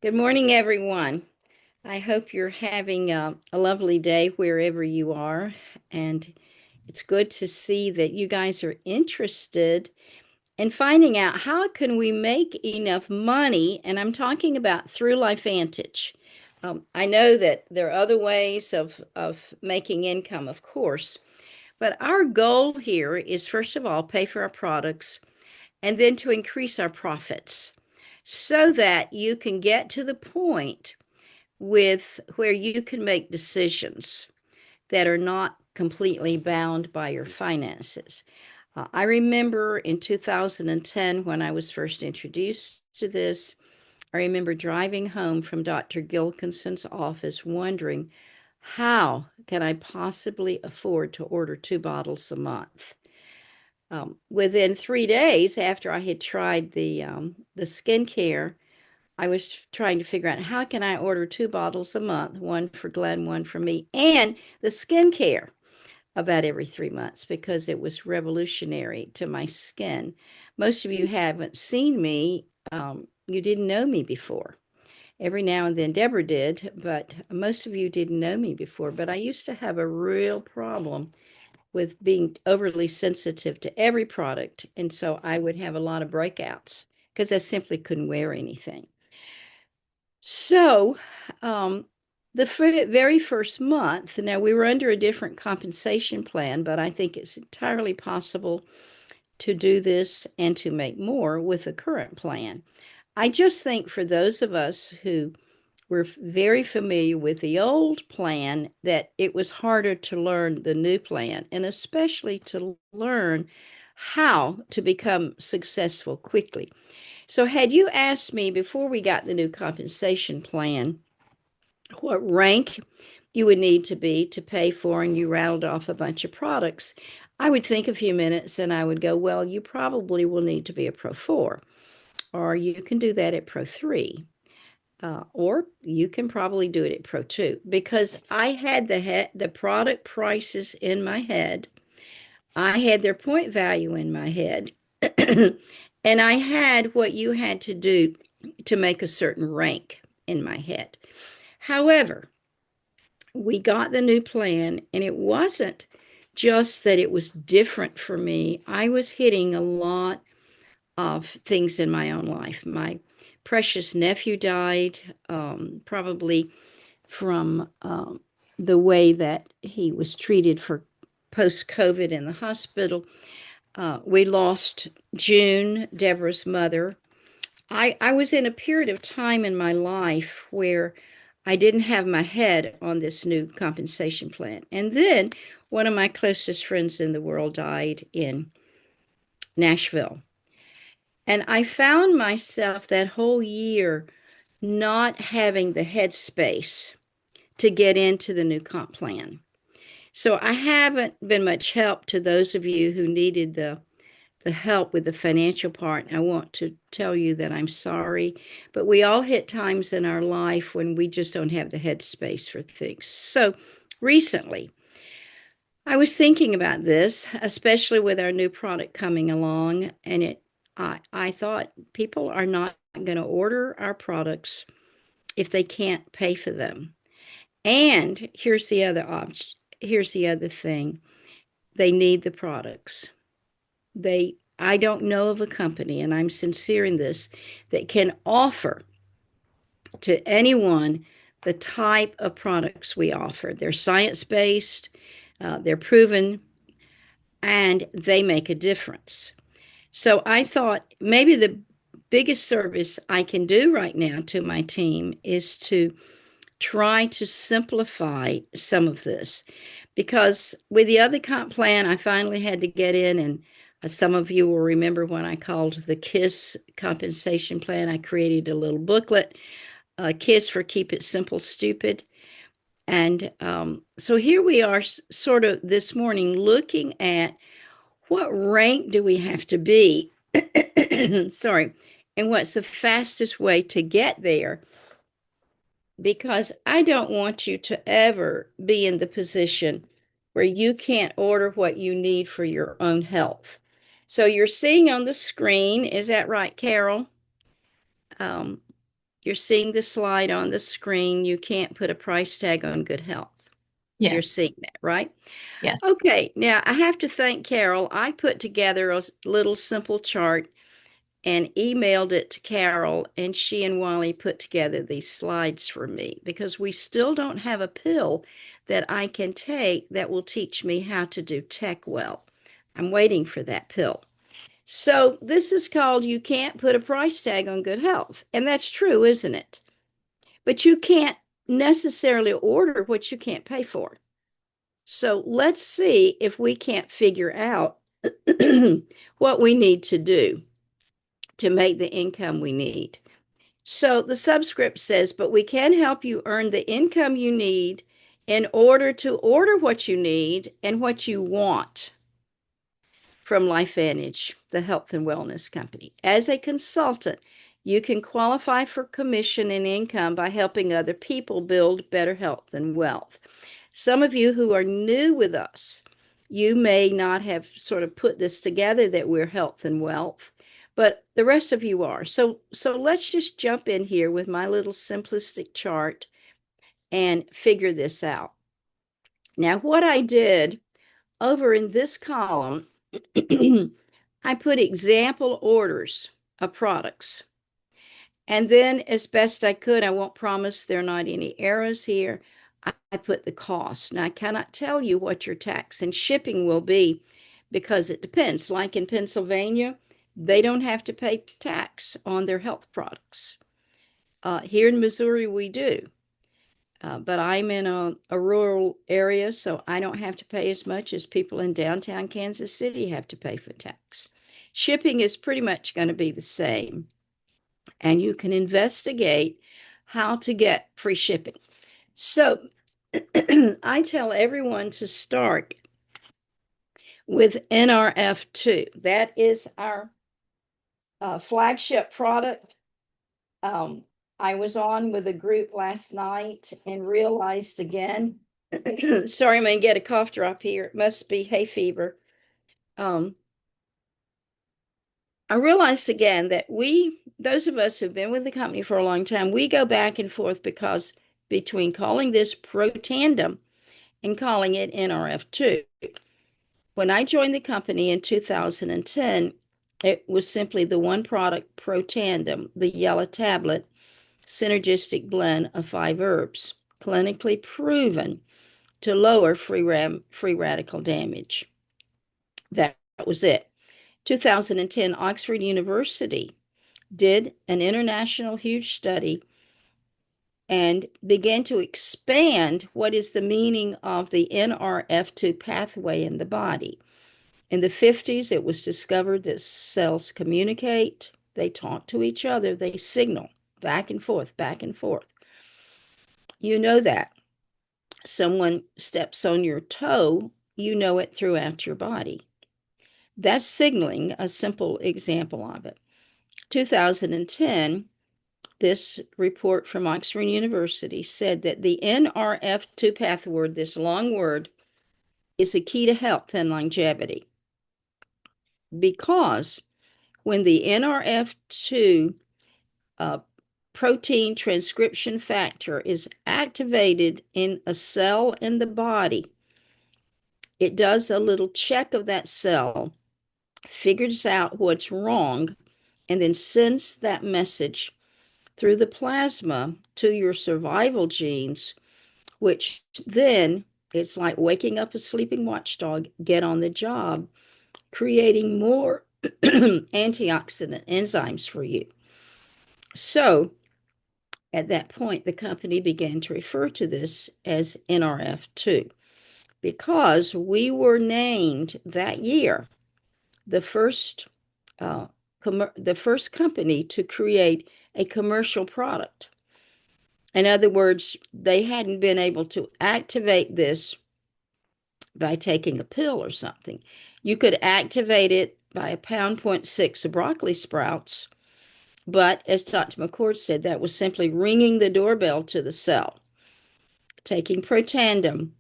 Good morning, everyone. I hope you're having a lovely day wherever you are. And it's good to see that you guys are interested in finding out how can we make enough money. And I'm talking about through Life Vantage. I know that there are other ways of making income, of course, but our goal here is first of all, pay for our products and then to increase our profits so that you can get to the point with where you can make decisions that are not completely bound by your finances. I remember in 2010 when I was first introduced to this, I remember driving home from Dr. Gilkinson's office wondering, how can I possibly afford to order 2 bottles a month? Within 3 days after I had tried the skincare, I was trying to figure out how can I order 2 bottles a month, one for Glenn, one for me, and the skincare about every 3 months because it was revolutionary to my skin. Most of you haven't seen me. You didn't know me before. Every now and then Deborah did, but most of you didn't know me before. But I used to have a real problem with being overly sensitive to every product. And so I would have a lot of breakouts because I simply couldn't wear anything. So, um, the very first month, now we were under a different compensation plan, but I think it's entirely possible to do this and to make more with the current plan. I just think for those of us who were very familiar with the old plan, that it was harder to learn the new plan, and especially to learn how to become successful quickly. So, had you asked me before we got the new compensation plan what rank you would need to be to pay for, and you rattled off a bunch of products, I would think a few minutes and I would go, well, you probably will need to be a Pro 4, or you can do that at Pro 3. Or you can probably do it at Pro 2 because I had the product prices in my head. I had their point value in my head. And I had what you had to do to make a certain rank in my head. However, we got the new plan, and it wasn't just that it was different for me. I was hitting a lot of things in my own life. My precious nephew died, probably from the way that he was treated for post COVID in the hospital. We lost June, Deborah's mother. I was in a period of time in my life where I didn't have my head on this new compensation plan. And then one of my closest friends in the world died in Nashville. And I found myself that whole year not having the headspace to get into the new comp plan. So I haven't been much help to those of you who needed the help with the financial part. I want to tell you that I'm sorry, but we all hit times in our life when we just don't have the headspace for things. So recently, I was thinking about this, especially with our new product coming along, and I thought people are not going to order our products if they can't pay for them. And here's the other thing. They need the products. I don't know of a company, and I'm sincere in this, that can offer to anyone the type of products we offer. They're science based, they're proven, and they make a difference. So I thought maybe the biggest service I can do right now to my team is to try to simplify some of this, because with the other comp plan, I finally had to get in, and some of you will remember when I called the KISS compensation plan, I created a little booklet, KISS for Keep It Simple Stupid. And so here we are, sort of this morning, looking at what rank do we have to be? Sorry. And what's the fastest way to get there? Because I don't want you to ever be in the position where you can't order what you need for your own health. So you're seeing on the screen, is that right, Carol? Um, You're seeing the slide on the screen. You can't put a price tag on good health. You're Yes. seeing that, right? Yes. Okay, now I have to thank Carol. I put together a little simple chart and emailed it to Carol, and she and Wally put together these slides for me because we still don't have a pill that I can take that will teach me how to do tech well. I'm waiting for that pill. So this is called You Can't Put a Price Tag on Good Health. And that's true, isn't it? But you can't necessarily order what you can't pay for. So let's see if we can't figure out what we need to do to make the income we need. So the subscript says, but we can help you earn the income you need in order to order what you need and what you want from LifeVantage, the health and wellness company. As a consultant, you can qualify for commission and income by helping other people build better health and wealth. Some of you who are new with us, you may not have sort of put this together that we're health and wealth, but the rest of you are. So let's just jump in here with my little simplistic chart and figure this out. Now, what I did over in this column, I put example orders of products. And then, as best I could, I won't promise there are not any errors here. I put the cost. Now, I cannot tell you what your tax and shipping will be because it depends. Like in Pennsylvania, they don't have to pay tax on their health products. Here in Missouri, we do. But I'm in a rural area, so I don't have to pay as much as people in downtown Kansas City have to pay for tax. Shipping is pretty much going to be the same, and you can investigate how to get free shipping. So I tell everyone to start with NRF2. That is our flagship product. I was on with a group last night and realized again, sorry, I'm going to get a cough drop here. It must be hay fever. Um, I realized again that those of us who've been with the company for a long time, we go back and forth because between calling this Protandem and calling it NRF2. When I joined the company in 2010, it was simply the one product Protandem, the yellow tablet, synergistic blend of 5 herbs, clinically proven to lower free radical damage. That was it. 2010, Oxford University did an international huge study and began to expand what is the meaning of the NRF2 pathway in the body. In the 50s, it was discovered that cells communicate, they talk to each other, they signal back and forth, back and forth. You know that. Someone steps on your toe, you know it throughout your body. That's signaling, a simple example of it. 2010, this report from Oxford University said that the NRF2 pathway, this long word, is a key to health and longevity because when the NRF2 uh, protein transcription factor is activated in a cell in the body, it does a little check of that cell, figures out what's wrong, and then sends that message through the plasma to your survival genes, which then it's like waking up a sleeping watchdog, get on the job, creating more antioxidant enzymes for you. So at that point, the company began to refer to this as NRF2 because we were named that year the first uh, the first company to create a commercial product. In other words, they hadn't been able to activate this by taking a pill or something. You could activate it by a pound 0.6 of broccoli sprouts, but as Dr. McCord said, that was simply ringing the doorbell to the cell. Taking Protandem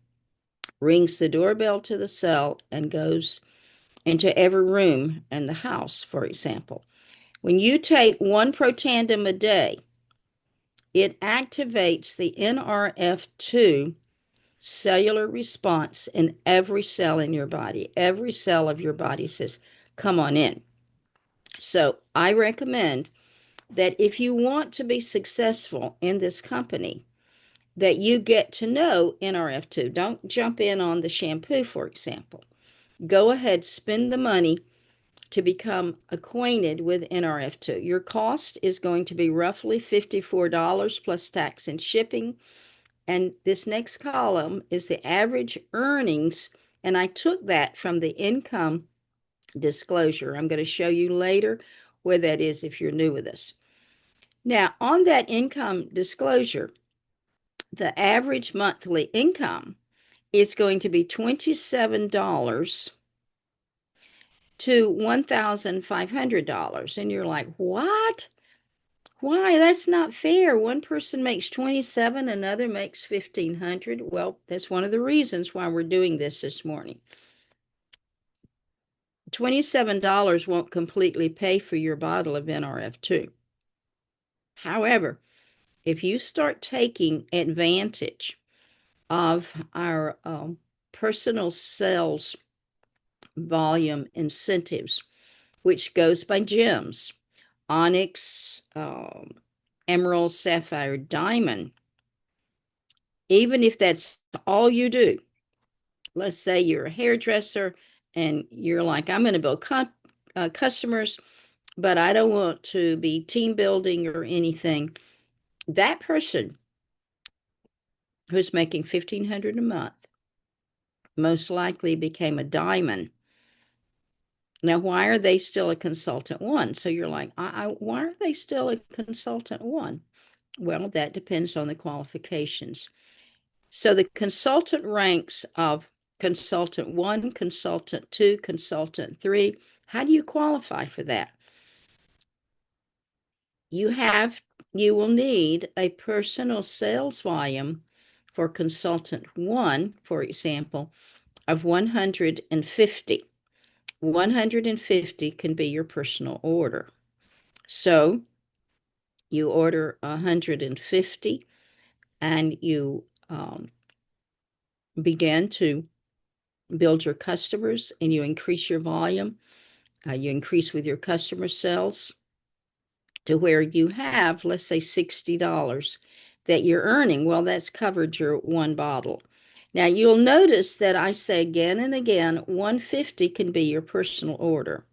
rings the doorbell to the cell and goes into every room in the house, for example. When you take one Protandem a day, it activates the NRF2 cellular response in every cell in your body. Every cell of your body says, come on in. So I recommend that if you want to be successful in this company, that you get to know NRF2. Don't jump in on the shampoo, for example. Go ahead, spend the money to become acquainted with NRF2. Your cost is going to be roughly $54 plus tax and shipping. And this next column is the average earnings. And I took that from the income disclosure. I'm going to show you later where that is if you're new with us. Now, on that income disclosure, the average monthly income is going to be $27 to $1,500. And you're like, what? Why? That's not fair. One person makes 27, another makes 1,500. Well, that's one of the reasons why we're doing this morning. $27 won't completely pay for your bottle of NRF2. However, if you start taking advantage of our personal sales volume incentives, which goes by gems, onyx, emerald, sapphire, diamond, even if that's all you do. Let's say you're a hairdresser and you're like, I'm going to build customers, but I don't want to be team building or anything. That person who's making $1,500 a month most likely became a diamond. Now, why are they still a consultant one? So you're like, why are they still a consultant one? Well, that depends on the qualifications. So the consultant ranks of consultant one, consultant two, consultant three. How do you qualify for that? You will need a personal sales volume for consultant one, for example, of 150. 150 can be your personal order. So you order 150 and you begin to build your customers and you increase your volume. You increase with your customer sales to where you have, let's say, $60 that you're earning. Well, that's covered your one bottle. Now, you'll notice that I say again and again, 150 can be your personal order.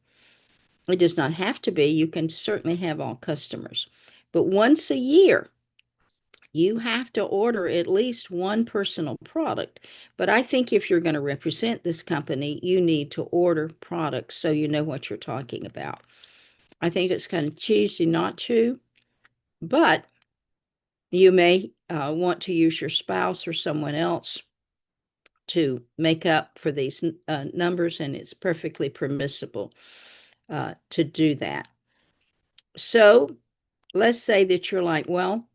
It does not have to be. You can certainly have all customers. But once a year, you have to order at least one personal product. But I think if you're going to represent this company, you need to order products so you know what you're talking about. I think it's kind of cheesy not to, but you may want to use your spouse or someone else to make up for these numbers, and it's perfectly permissible to do that. So let's say that you're like, well,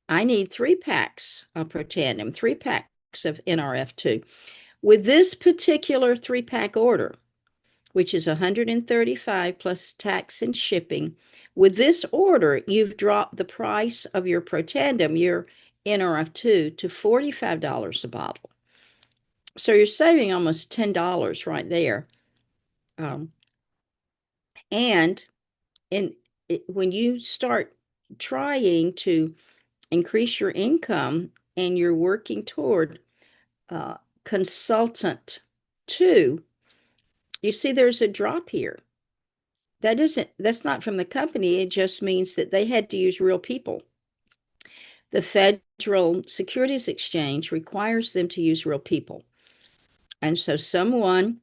I need 3 packs of Protandim, 3 packs of NRF2. With this particular 3-pack order, which is $135 plus tax and shipping, with this order, you've dropped the price of your Protandim, your NRF2, to $45 a bottle. So you're saving almost $10 right there. And when you start trying to increase your income and you're working toward consultant 2, you see there's a drop here. That's not from the company. It just means that they had to use real people. The Federal Securities Exchange requires them to use real people. And so someone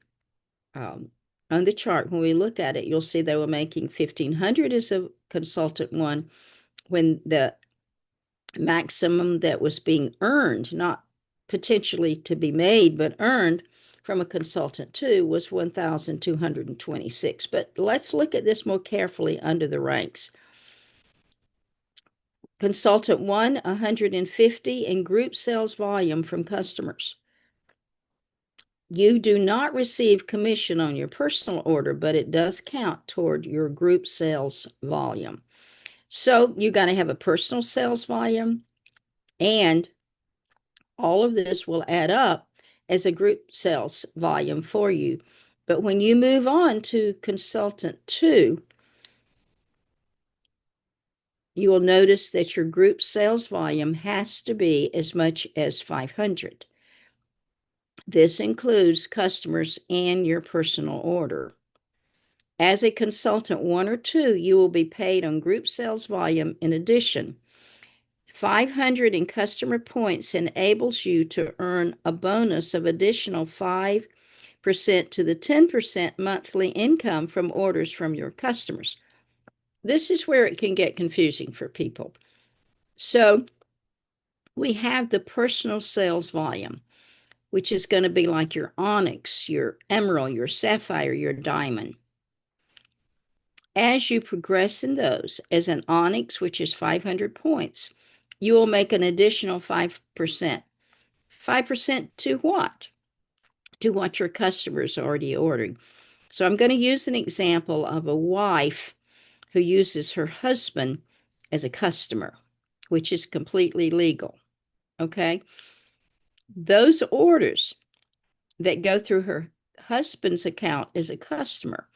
on the chart, when we look at it, you'll see they were making $1,500 as a consultant 1 when the maximum that was being earned, not potentially to be made, but earned from a consultant 2 was $1,226. But let's look at this more carefully under the ranks. Consultant 1, 150 in group sales volume from customers. You do not receive commission on your personal order, but it does count toward your group sales volume. So you got to have a personal sales volume, and all of this will add up as a group sales volume for you. But when you move on to consultant two, you will notice that your group sales volume has to be as much as 500. This includes customers and your personal order. As a consultant one or two, you will be paid on group sales volume. In addition, 500 in customer points enables you to earn a bonus of additional 5% to the 10% monthly income from orders from your customers. This is where it can get confusing for people. So we have the personal sales volume, which is going to be like your onyx, your emerald, your sapphire, your diamond. As you progress in those, as an onyx, which is 500 points, you will make an additional 5%. 5% to what? To what your customers are already ordering. So I'm going to use an example of a wife who uses her husband as a customer, which is completely legal. Okay. Those orders that go through her husband's account as a customer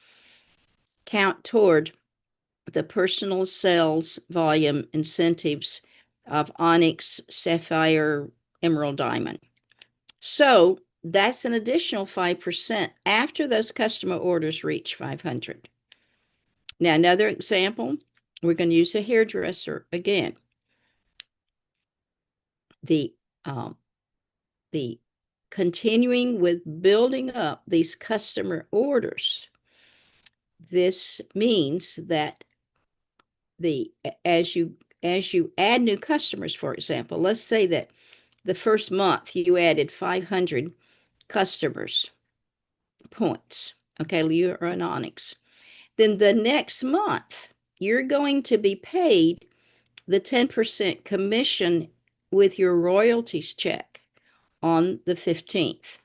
count toward the personal sales volume incentives of onyx, sapphire, emerald, diamond. So that's an additional 5% after those customer orders reach 500. Now, another example, we're going to use a hairdresser again. The um, the continuing with building up these customer orders. This means that the as you add new customers, for example, let's say that the first month you added 500 customers points. Okay, you're an onyx. Then the next month you're going to be paid the 10% commission with your royalties check on the 15th.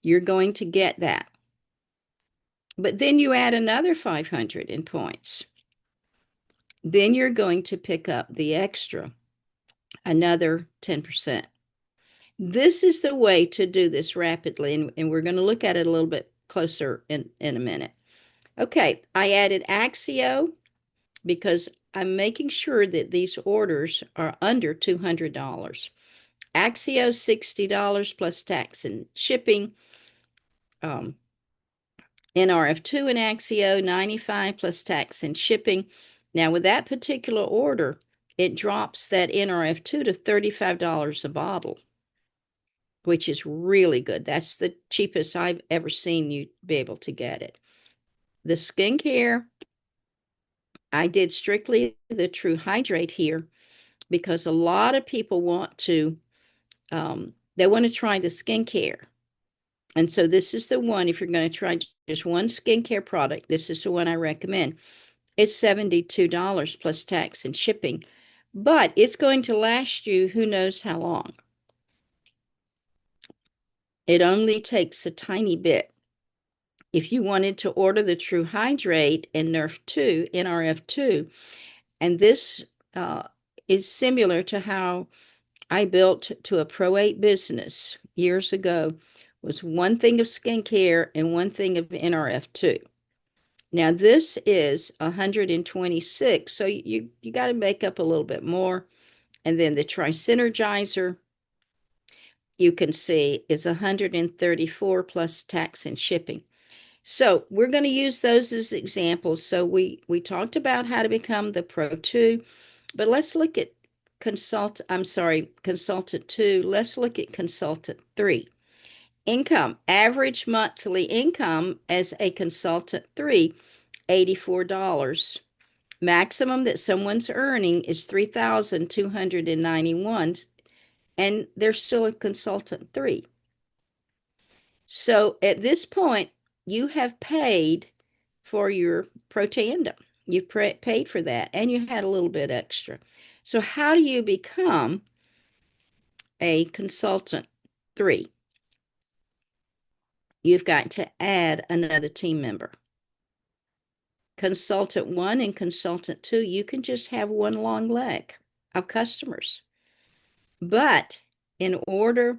You're going to get that. But then you add another 500 in points. Then you're going to pick up the extra, another 10%. This is the way to do this rapidly, and we're going to look at it a little bit closer in a minute. Okay, I added Axio because I'm making sure that these orders are under $200. Axio, $60 plus tax and shipping. NRF2 and Axio, $95 plus tax and shipping. Now, with that particular order, it drops that NRF2 to $35 a bottle, which is really good. That's the cheapest I've ever seen you be able to get it. The skincare, I did strictly the True Hydrate here because a lot of people want to, they want to try the skincare. And so this is the one, if you're going to try just one skincare product, this is the one I recommend. It's $72 plus tax and shipping, but it's going to last you who knows how long. It only takes a tiny bit. If you wanted to order the True Hydrate and NRF2, and this is similar to how I built to a Pro 8 business years ago, was one thing of skincare and one thing of NRF2. Now this is 126, so you got to make up a little bit more. And then the Tri-Synergizer, you can see, is 134 plus tax and shipping. So we're going to use those as examples. So we talked about how to become the Pro 2, but let's look at Consultant 2. Let's look at Consultant 3. Income, average monthly income as a Consultant 3, $84. Maximum that someone's earning is $3,291, and they're still a Consultant 3. So at this point, you have paid for your Pro Tandem. You've paid for that, and you had a little bit extra. So how do you become a Consultant 3? You've got to add another team member. consultant one and consultant two, you can just have one long leg of customers. But in order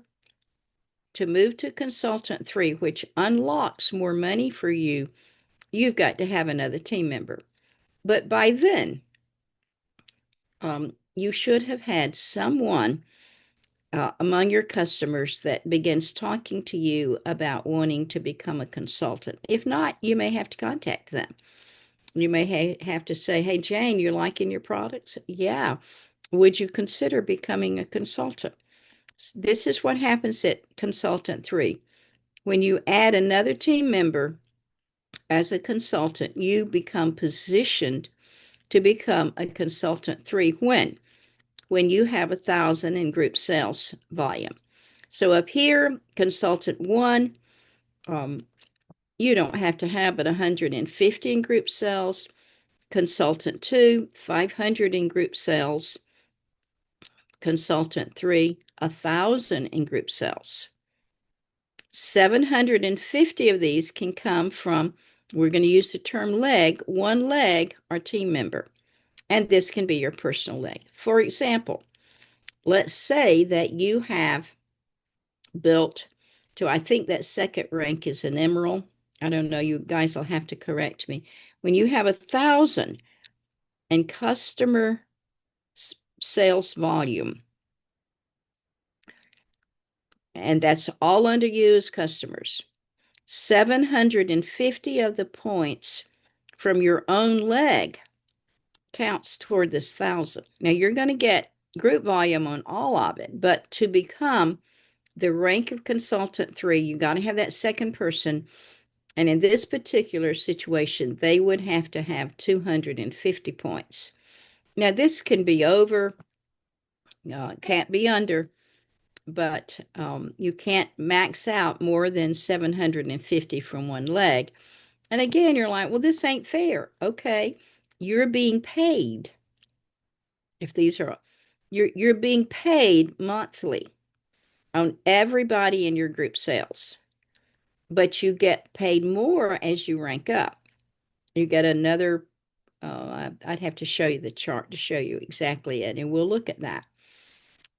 to move to consultant three, which unlocks more money for you, you've got to have another team member. But by then, you should have had someone among your customers that begins talking to you about wanting to become a consultant. If not, you may have to contact them. You may have to say, hey, Jane, you're liking your products? Yeah. Would you consider becoming a consultant? This is what happens at consultant three. When you add another team member as a consultant, you become positioned to become a consultant three when you have 1,000 in group sales volume. So up here, consultant one, you don't have to have but 150 in group sales. Consultant two, 500 in group sales. Consultant three, 1,000 in group sales. 750 of these can come from, we're going to use the term leg, one leg or team member. And this can be your personal leg. For example, let's say that you have built to, I think that second rank is an emerald. I don't know, you guys will have to correct me. When you have 1,000 in customer sales volume, and that's all under you as customers, 750 of the points from your own leg counts toward this 1,000. Now you're going to get group volume on all of it, but to become the rank of consultant three, you got to have that second person. And in this particular situation, they would have to have 250 points. Now, this can be over, can't be under, but you can't max out more than 750 from one leg. And again, you're like, well, this ain't fair. Okay, you're being paid. If these are, you're being paid monthly on everybody in your group sales, but you get paid more as you rank up. You get another, I'd have to show you the chart to show you exactly it, and we'll look at that.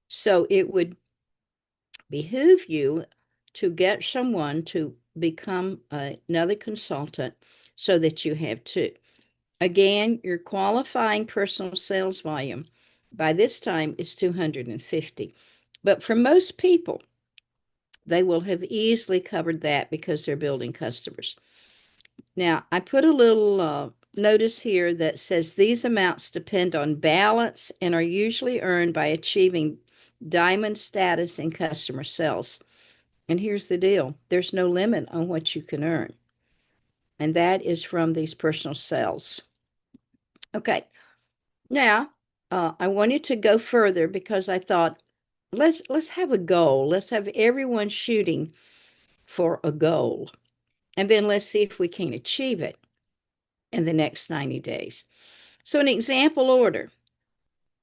So it would behoove you to get someone to become another consultant so that you have two. Again, your qualifying personal sales volume by this time is 250. But for most people, they will have easily covered that because they're building customers. Now, I put a little notice here that says these amounts depend on balance and are usually earned by achieving diamond status in customer sales. And here's the deal, there's no limit on what you can earn. And that is from these personal sales. Okay, now I wanted to go further because I thought, let's have a goal. Let's have everyone shooting for a goal. And then let's see if we can achieve it in the next 90 days. So an example order.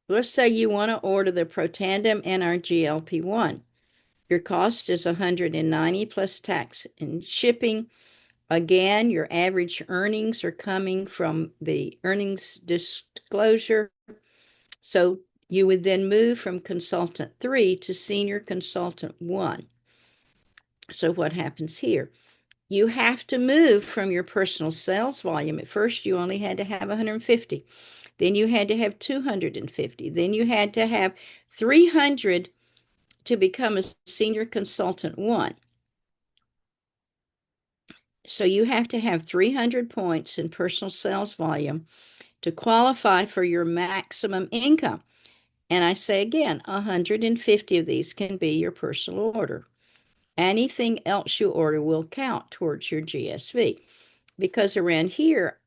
Let's say you want to order the Protandim and our GLP-1. Your cost is $190 plus tax and shipping. Again, your average earnings are coming from the earnings disclosure. So you would then move from consultant three to senior consultant one. So what happens here? You have to move from your personal sales volume. At first, you only had to have 150. Then you had to have 250. Then you had to have 300 to become a senior consultant one. So you have to have 300 points in personal sales volume to qualify for your maximum income. And I say again, 150 of these can be your personal order. Anything else you order will count towards your GSV. Because around here,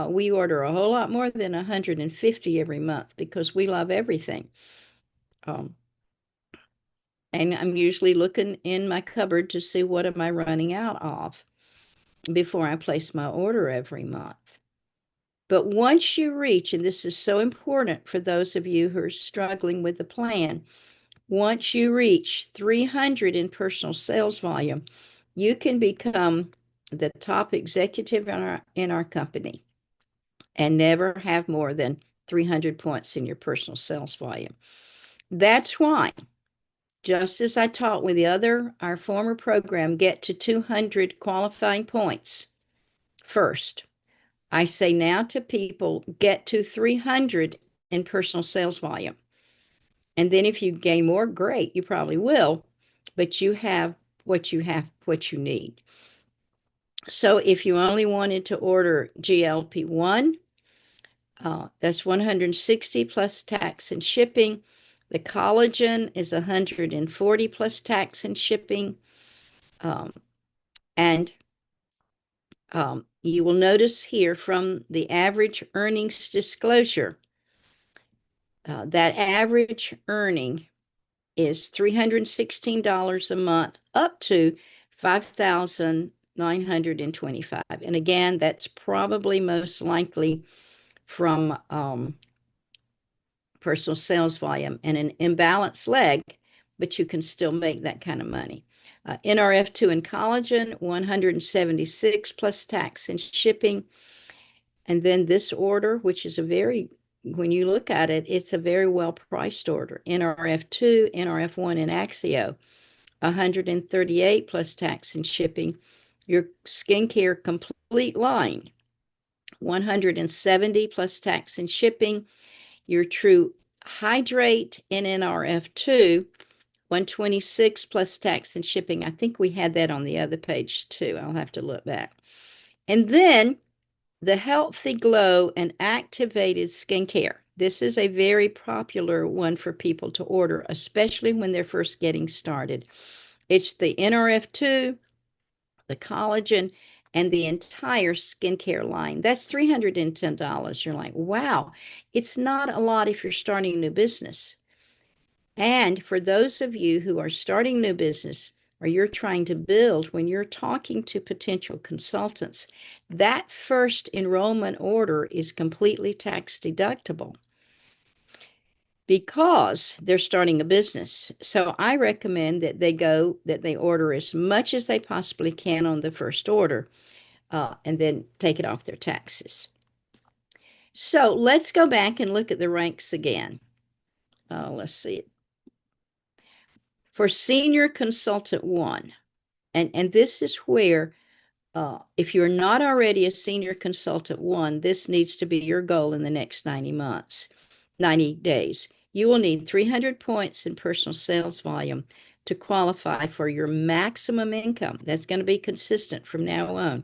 we order a whole lot more than 150 every month because we love everything. And I'm usually looking in my cupboard to see what am I running out of before I place my order every month. But once you reach, and this is so important for those of you who are struggling with the plan, once you reach 300 in personal sales volume, you can become the top executive in our company. and never have more than 300 points in your personal sales volume. That's why, just as I taught with our former program, get to 200 qualifying points first, I say now to people, get to 300 in personal sales volume. And then if you gain more, great, you probably will, but you have what you need. So if you only wanted to order GLP-1, that's 160 plus tax and shipping. The collagen is 140 plus tax and shipping. And you will notice here from the average earnings disclosure, that average earning is $316 a month up to $5,925. And again, that's probably most likely from personal sales volume and an imbalanced leg, but you can still make that kind of money. NRF2 and collagen, 176 plus tax and shipping. And then this order, which is when you look at it, it's a very well priced order. NRF2, NRF1, and Axio, 138 plus tax and shipping. Your skincare complete line, 170 plus tax and shipping. Your True Hydrate in NRF2, 126 plus tax and shipping. I think we had that on the other page too. I'll have to look back. And then the Healthy Glow and Activated Skincare. This is a very popular one for people to order, especially when they're first getting started. It's the NRF2, the collagen, and the entire skincare line. That's $310. You're like, wow, it's not a lot if you're starting a new business. And for those of you who are starting new business or you're trying to build, when you're talking to potential consultants, that first enrollment order is completely tax deductible because they're starting a business. So I recommend that they order as much as they possibly can on the first order, and then take it off their taxes. So let's go back and look at the ranks again. Let's see. For Senior Consultant 1, and this is where, if you're not already a Senior Consultant 1, this needs to be your goal in the next 90 days. You will need 300 points in personal sales volume to qualify for your maximum income. That's going to be consistent from now on.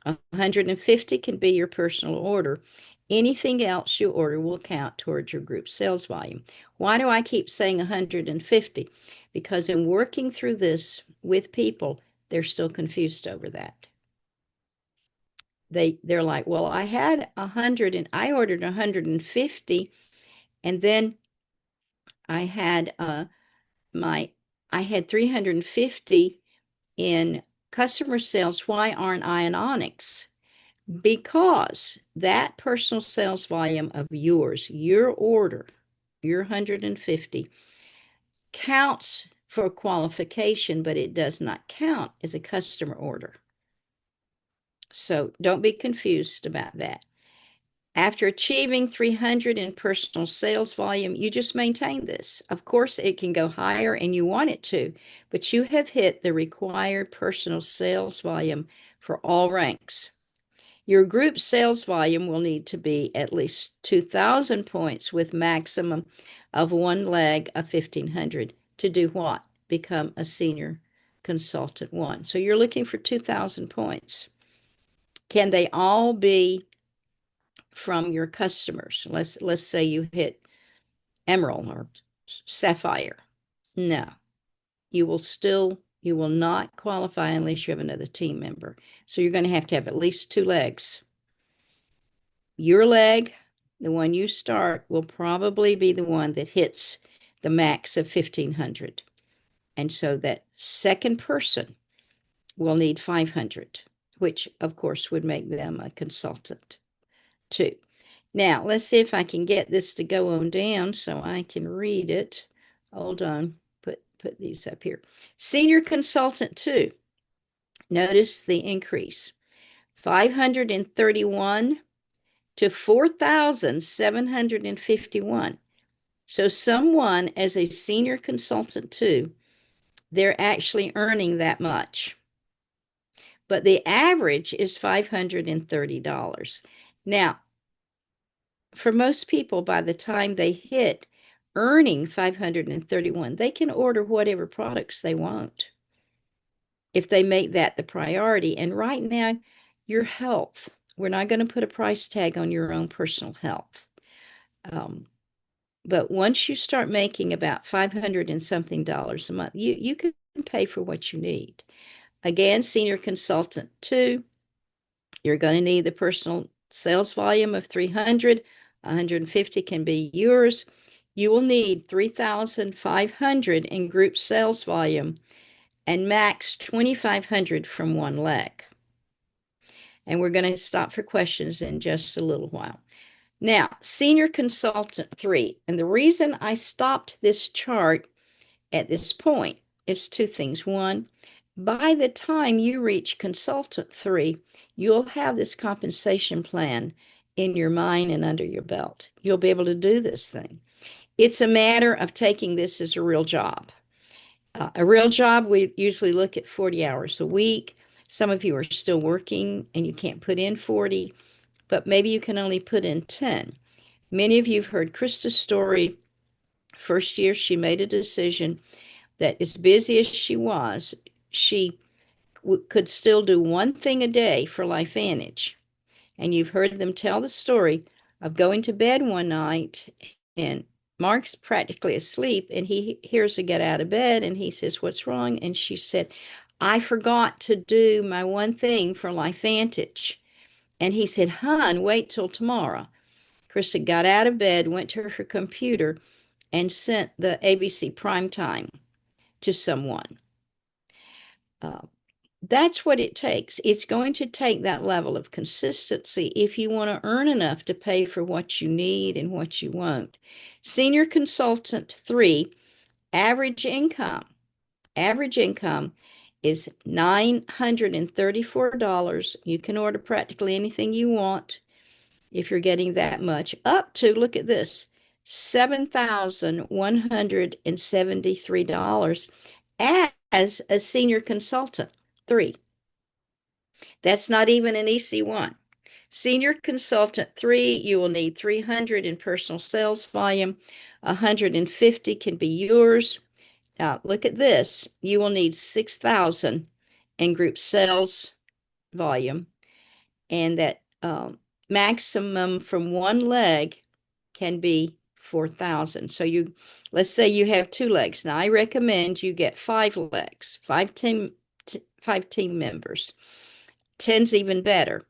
150 can be your personal order. Anything else you order will count towards your group sales volume. Why do I keep saying 150? Because in working through this with people, they're still confused over that. They're like, well, I had 100 and I ordered 150, and then I had I had 350 in customer sales. Why aren't I an Onyx? Because that personal sales volume of yours, your order, your 150, counts for qualification, but it does not count as a customer order. So don't be confused about that. After achieving 300 in personal sales volume, you just maintain this. Of course, it can go higher and you want it to, but you have hit the required personal sales volume for all ranks. Your group sales volume will need to be at least 2,000 points with maximum of one leg of 1,500 to do what? Become a Senior Consultant 1. So you're looking for 2,000 points. Can they all be from your customers? Let's say you hit Emerald or Sapphire. No, you will not qualify unless you have another team member. So you're going to have at least 2 legs. Your leg, the one you start, will probably be the one that hits the max of 1,500. And so that second person will need 500, which of course would make them a consultant too. Now, let's see if I can get this to go on down so I can read it. Hold on, put these up here. Senior Consultant 2, notice the increase. 531 to 4,751. So someone as a senior consultant too, they're actually earning that much. But the average is $530. Now, for most people, by the time they hit earning 531, they can order whatever products they want if they make that the priority. And right now, your health, we're not going to put a price tag on your own personal health. But once you start making about 500 and something dollars a month, you can pay for what you need. Again, senior consultant two, you're going to need the personal sales volume of 300, 150 can be yours. You will need 3,500 in group sales volume and max 2,500 from one leg. And we're going to stop for questions in just a little while. Now, senior consultant three, and the reason I stopped this chart at this point is two things. One, by the time you reach consultant three, you'll have this compensation plan in your mind and under your belt. You'll be able to do this thing. It's a matter of taking this as a real job. A real job, we usually look at 40 hours a week. Some of you are still working and you can't put in 40, but maybe you can only put in 10. Many of you have heard Krista's story. First year, she made a decision that as busy as she was, she could still do one thing a day for LifeVantage. And you've heard them tell the story of going to bed one night and Mark's practically asleep and he hears her get out of bed and he says, "What's wrong?" And she said, "I forgot to do my one thing for LifeVantage." And he said, "Hon, wait till tomorrow." Krista got out of bed, went to her computer, and sent the ABC primetime to someone. That's what it takes. It's going to take that level of consistency if you want to earn enough to pay for what you need and what you want. Senior consultant three, average income. Average income is $934. You can order practically anything you want if you're getting that much, up to, look at this, $7,173 as a senior consultant. Three. That's not even an EC1. Senior consultant three, you will need 300 in personal sales volume. 150 can be yours. Now, look at this. You will need 6,000 in group sales volume. And that maximum from one leg can be 4,000. So let's say you have two legs. Now, I recommend you get 5 legs, five team members. 10's even better.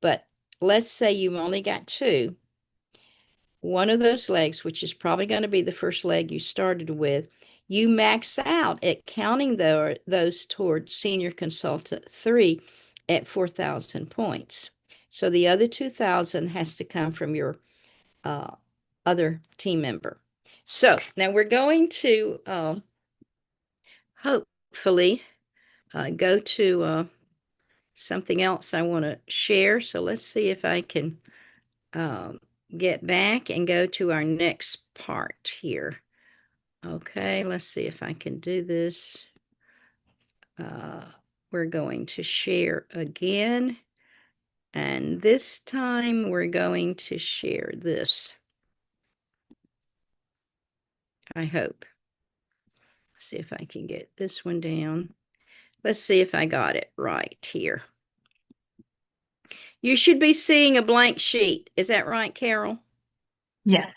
But let's say you've only got 2. One of those legs, which is probably going to be the first leg you started with, you max out at counting those toward senior consultant 3 at 4,000 points. So the other 2,000 has to come from your other team member. So now we're going to hopefully go to something else I want to share. So let's see if I can get back and go to our next part here. Okay, let's see if I can do this. We're going to share again. And this time we're going to share this. I hope. See if I can get this one down. Let's see if I got it right here. You should be seeing a blank sheet. Is that right, Carol? Yes.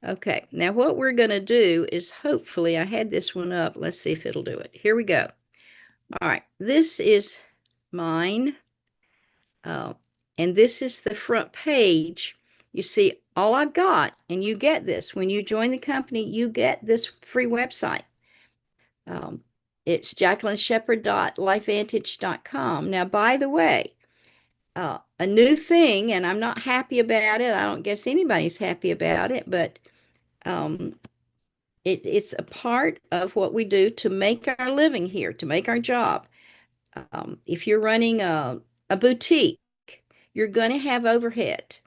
Okay, now what we're going to do is hopefully, I had this one up. Let's see if it'll do it. Here we go. All right, this is mine. And this is the front page. You see all I've got, and you get this. When you join the company, you get this free website. It's JacquelineSheppard.lifevantage.com. Now, by the way, a new thing, and I'm not happy about it. I don't guess anybody's happy about it, but it's a part of what we do to make our living here, to make our job. If you're running a boutique, you're going to have overhead.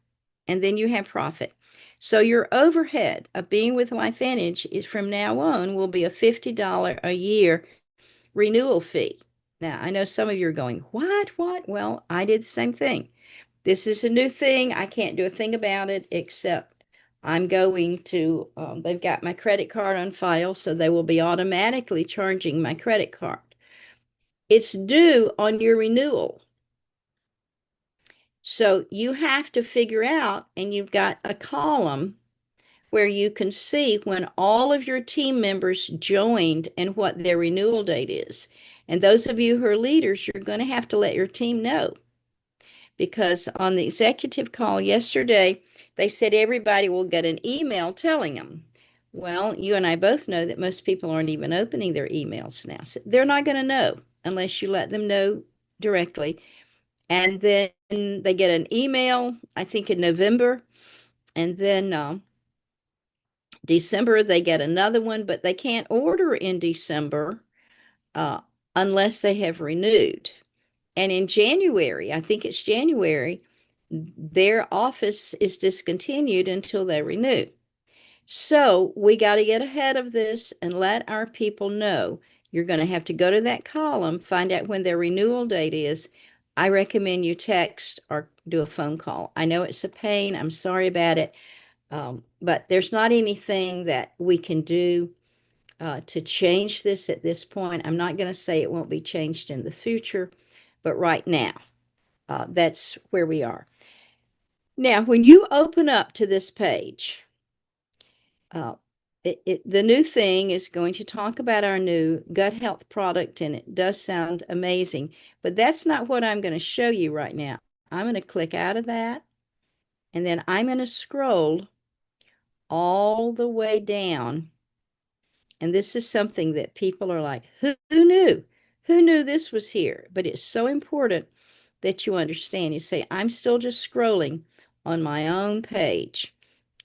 and then you have profit. So your overhead of being with LifeVantage is from now on will be a $50 a year renewal fee. Now, I know some of you are going, what? What? Well, I did the same thing. This is a new thing. I can't do a thing about it except I'm going to, they've got my credit card on file, so they will be automatically charging my credit card. It's due on your renewal. So you have to figure out, and you've got a column where you can see when all of your team members joined and what their renewal date is. And those of you who are leaders, you're going to have to let your team know. Because on the executive call yesterday, they said everybody will get an email telling them. Well, you and I both know that most people aren't even opening their emails now. So they're not going to know unless you let them know directly. And then they get an email, I think in November. And then December, they get another one, but they can't order in December uh, unless they have renewed. And in January, I think it's January, their office is discontinued until they renew. So we got to get ahead of this and let our people know. You're going to have to go to that column, find out when their renewal date is. I recommend you text or do a phone call. I know it's a pain. I'm sorry about it. But there's not anything that we can do to change this at this point. I'm not going to say it won't be changed in the future, but right now, that's where we are. Now, when you open up to this page, uh, the new thing is going to talk about our new gut health product, and it does sound amazing, but that's not what I'm going to show you right now. I'm going to click out of that, and then I'm going to scroll all the way down. And this is something that people are like, who knew? Who knew this was here? But it's so important that you understand. You say, I'm still just scrolling on my own page,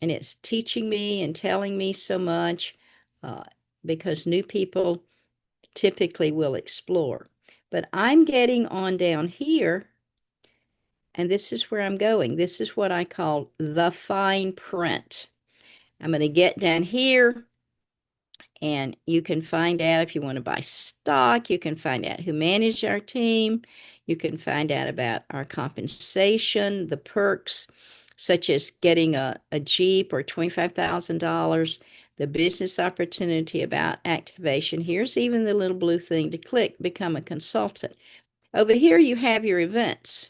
and it's teaching me and telling me so much uh, because new people typically will explore. But I'm getting on down here, and this is where I'm going. This is what I call the fine print. I'm going to get down here. And you can find out if you want to buy stock. You can find out who managed our team. You can find out about our compensation, the perks, such as getting a Jeep or $25,000, the business opportunity about activation. Here's even the little blue thing to click, become a consultant. Over here, you have your events.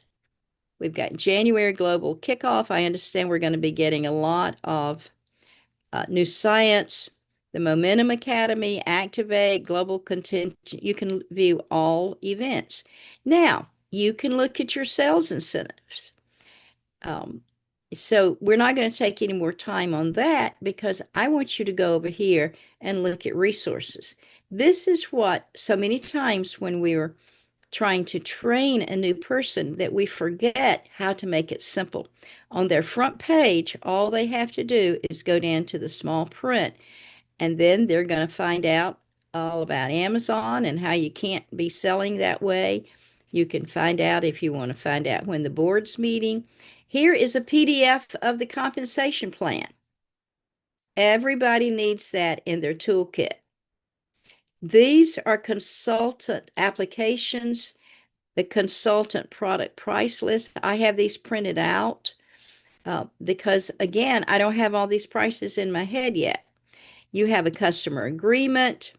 We've got January Global Kickoff. I understand we're going to be getting a lot of new science, the Momentum Academy, Activate, Global Contingent. You can view all events. Now, you can look at your sales incentives. Um, so we're not going to take any more time on that because I want you to go over here and look at resources. This is what so many times when we were trying to train a new person that we forget how to make it simple. On their front page, all they have to do is go down to the small print, and then they're going to find out all about Amazon and how you can't be selling that way. You can find out if you want to find out when the board's meeting. Here is a PDF of the compensation plan. Everybody needs that in their toolkit. These are consultant applications, the consultant product price list. I have these printed out because, again, I don't have all these prices in my head yet. You have a customer agreement,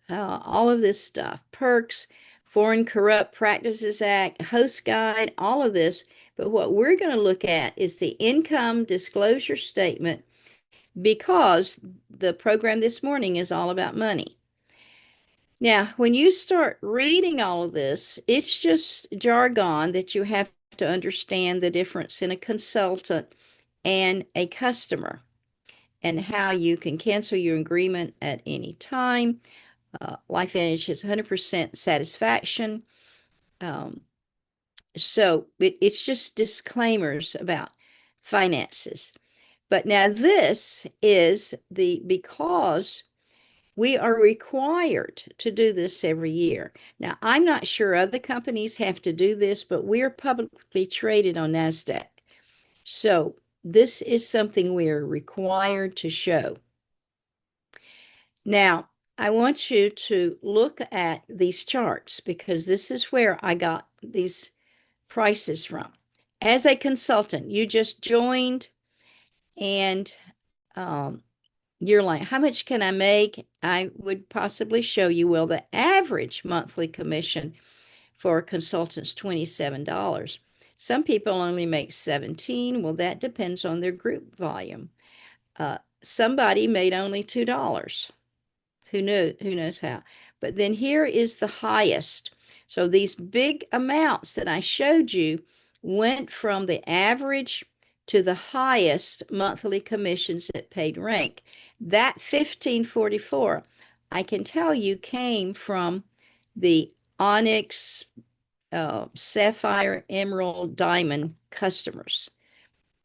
all of this stuff, perks, Foreign Corrupt Practices Act, host guide, all of this. But what we're going to look at is the income disclosure statement because the program this morning is all about money. Now, when you start reading all of this, it's just jargon that you have to understand the difference in a consultant and a customer and how you can cancel your agreement at any time. LifeVantage has 100% satisfaction. So it's just disclaimers about finances. But now this is because we are required to do this every year. Now, I'm not sure other companies have to do this, but we're publicly traded on NASDAQ. So this is something we are required to show. Now, I want you to look at these charts because this is where I got these prices from. As a consultant, you just joined and um, you're like, how much can I make? I would possibly show you, well, the average monthly commission for a consultant's $27. Some people only make 17. Well, that depends on their group volume. Somebody made only $2. Who knows how? But then here is the highest. So these big amounts that I showed you went from the average to the highest monthly commissions at paid rank. That 1544, I can tell you, came from the Onyx, Sapphire, Emerald, Diamond customers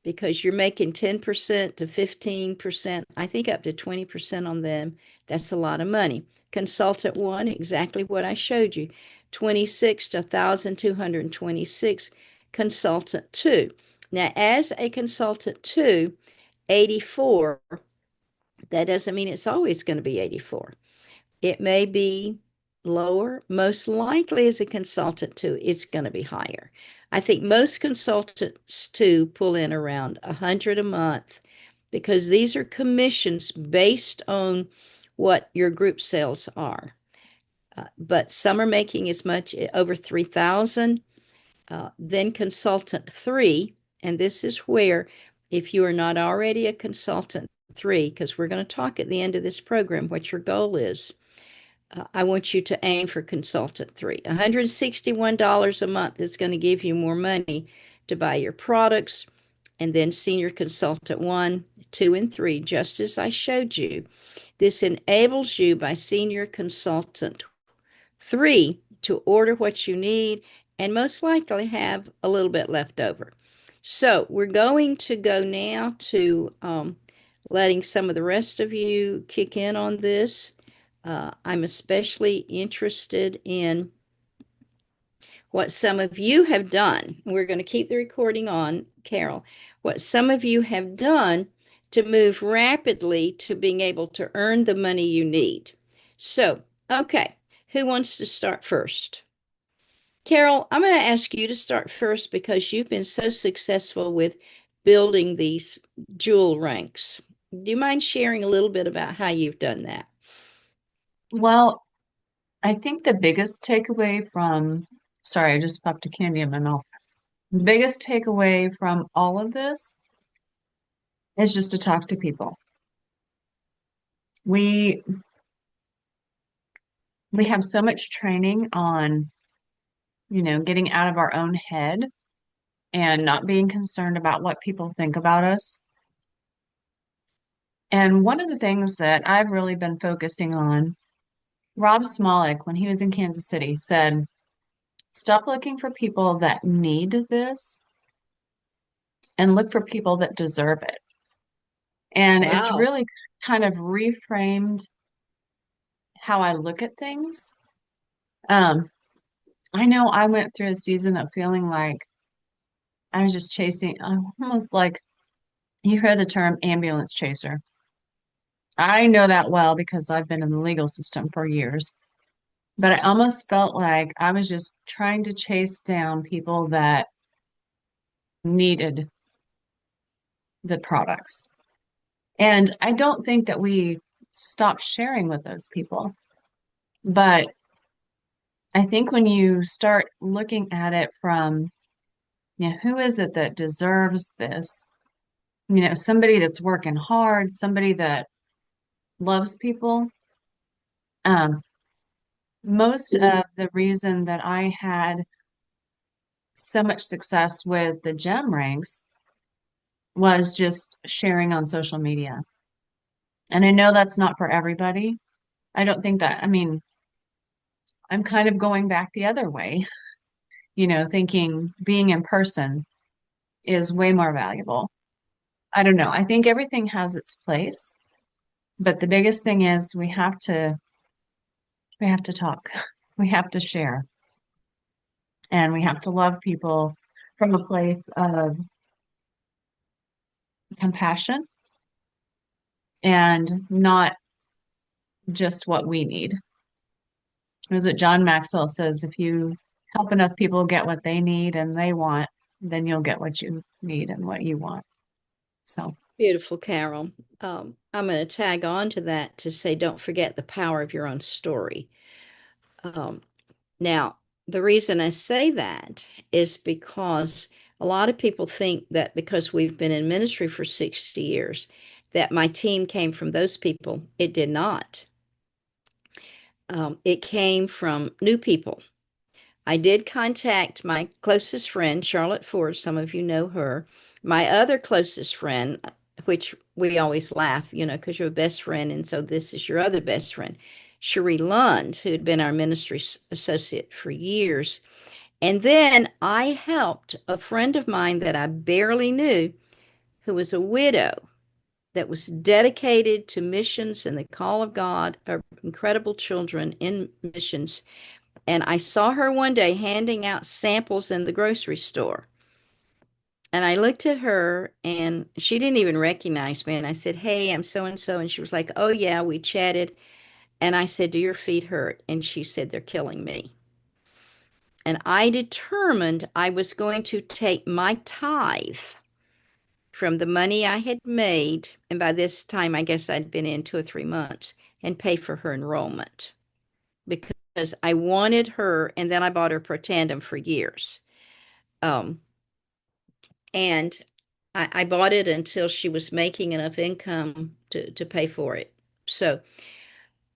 because you're making 10% to 15%, I think up to 20% on them. That's a lot of money. Consultant one, exactly what I showed you, 26 to 1,226. Consultant two. Now, as a consultant two, 84, that doesn't mean it's always going to be 84. It may be lower. Most likely, as a consultant, too, it's going to be higher. I think most consultants, too, pull in around 100 a month because these are commissions based on what your group sales are. But some are making as much over 3,000. Then consultant three, and this is where, if you are not already a consultant three, because we're going to talk at the end of this program what your goal is, I want you to aim for consultant three. $161 a month is going to give you more money to buy your products. And then senior consultant one, two, and three, just as I showed you. This enables you by senior consultant three to order what you need and most likely have a little bit left over. So we're going to go now to letting some of the rest of you kick in on this. I'm especially interested in what some of you have done. We're going to keep the recording on, Carol. What some of you have done to move rapidly to being able to earn the money you need. So, okay, who wants to start first? Carol, I'm going to ask you to start first because you've been so successful with building these jewel ranks. Do you mind sharing a little bit about how you've done that? Well, I think the biggest takeaway from, sorry, I just popped a candy in my mouth. The biggest takeaway from all of this is just to talk to people. We we have so much training on, getting out of our own head and not being concerned about what people think about us. And one of the things that I've really been focusing on, Rob Smolek, when he was in Kansas City, said, stop looking for people that need this and look for people that deserve it. And it's Wow. really kind of reframed how I look at things. Um, I know I went through a season of feeling like I was just chasing, almost like you hear the term ambulance chaser. I know that well because I've been in the legal system for years, but I almost felt like I was just trying to chase down people that needed the products. And I don't think that we stop sharing with those people, but I think when you start looking at it from, who is it that deserves this? Somebody that's working hard, somebody that loves people. Um, most of the reason that I had so much success with the gem ranks was just sharing on social media. And I know that's not for everybody. I don't think that, I mean, I'm kind of going back the other way, thinking being in person is way more valuable. I don't know. I think everything has its place, but the biggest thing is we have to talk. We have to share and we have to love people from a place of compassion and not just what we need. As what John Maxwell says, if you help enough people get what they need and they want, then you'll get what you need and what you want. So, Beautiful, Carol. I'm going to tag on to that to say, don't forget the power of your own story. Um, Now, the reason I say that is because a lot of people think that because we've been in ministry for 60 years, that my team came from those people. It did not. It came from new people. I did contact my closest friend, Charlotte Ford. Some of you know her. My other closest friend, which we always laugh, because you're a best friend, and so this is your other best friend, Cherie Lund, who had been our ministry associate for years. And then I helped a friend of mine that I barely knew, who was a widow that was dedicated to missions and the call of God, her incredible children in missions. And I saw her one day handing out samples in the grocery store. And I looked at her and she didn't even recognize me. And I said, "Hey, I'm so and so." And she was like, "Oh, yeah, we chatted." And I said, "Do your feet hurt?" And she said, "They're killing me." And I determined I was going to take my tithe from the money I had made. And by this time, I guess I'd been in 2 or 3 months and pay for her enrollment because I wanted her. And then I bought her pro tandem for years. Um, and I bought it until she was making enough income to pay for it. So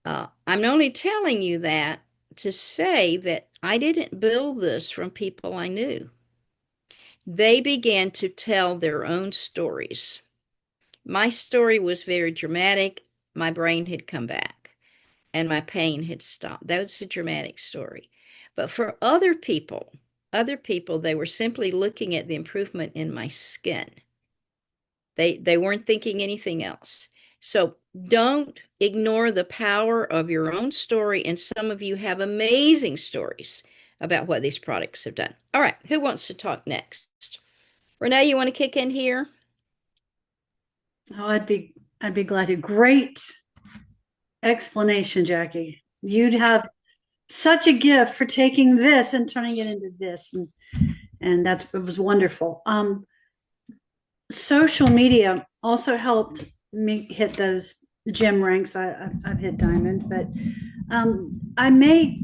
I'm only telling you that to say that I didn't build this from people I knew. They began to tell their own stories. My story was very dramatic. My brain had come back and my pain had stopped. That was a dramatic story. But for other people, they were simply looking at the improvement in my skin. They weren't thinking anything else. So don't ignore the power of your own story. And some of you have amazing stories about what these products have done. All right, who wants to talk next? Renee, you want to kick in here? Oh, I'd be glad to. Great explanation, Jackie. You'd have such a gift for taking this and turning it into this, and it was wonderful. Social media also helped me hit those gym ranks. I've hit diamond, but I may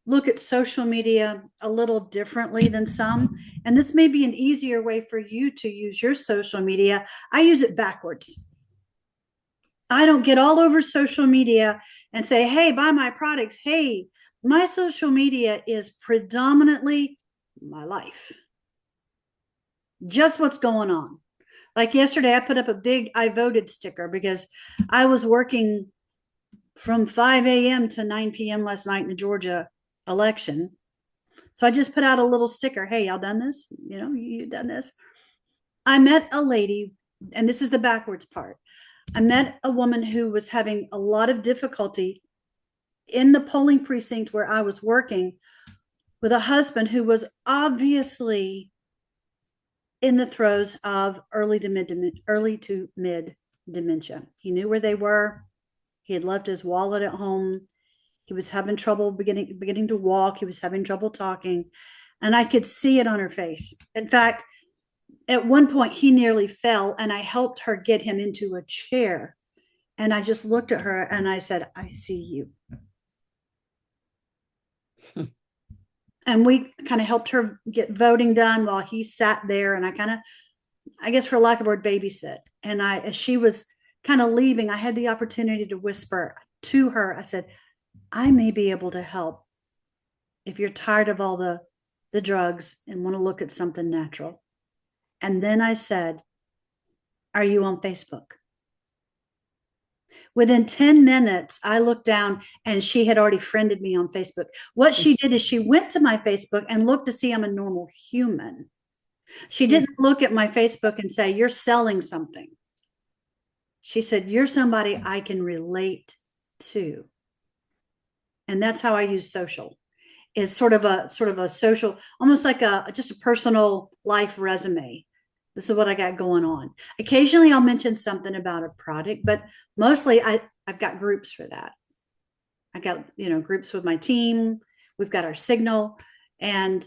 look at social media a little differently than some, and this may be an easier way for you to use your social media. I use it backwards. I don't get all over social media and say, "Hey, buy my products." Hey, my social media is predominantly my life, just what's going on. Like yesterday, I put up a big "I voted" sticker because I was working from 5 a.m. to 9 p.m. last night in the Georgia election. So I just put out a little sticker. "Hey, y'all done this? You done this?" I met a lady, and this is the backwards part. I met a woman who was having a lot of difficulty in the polling precinct where I was working with a husband who was obviously in the throes of early to mid dementia. He knew where they were. He had left his wallet at home. He was having trouble beginning to walk. He was having trouble talking. And I could see it on her face. In fact, at one point, he nearly fell, and I helped her get him into a chair. And I just looked at her and I said, "I see you." And we kind of helped her get voting done while he sat there. And I kind of, I guess for lack of a word, babysit. And as she was kind of leaving, I had the opportunity to whisper to her. I said, "I may be able to help if you're tired of all the drugs and want to look at something natural." And then I said, "Are you on Facebook?" Within 10 minutes, I looked down and she had already friended me on Facebook. What she did is she went to my Facebook and looked to see I'm a normal human. She didn't look at my Facebook and say, "You're selling something." She said, "You're somebody I can relate to." And that's how I use social. Is sort of a social, almost like just a personal life resume. This is what I got going on. Occasionally I'll mention something about a product, but mostly I've got groups for that. I got, groups with my team. We've got our signal. And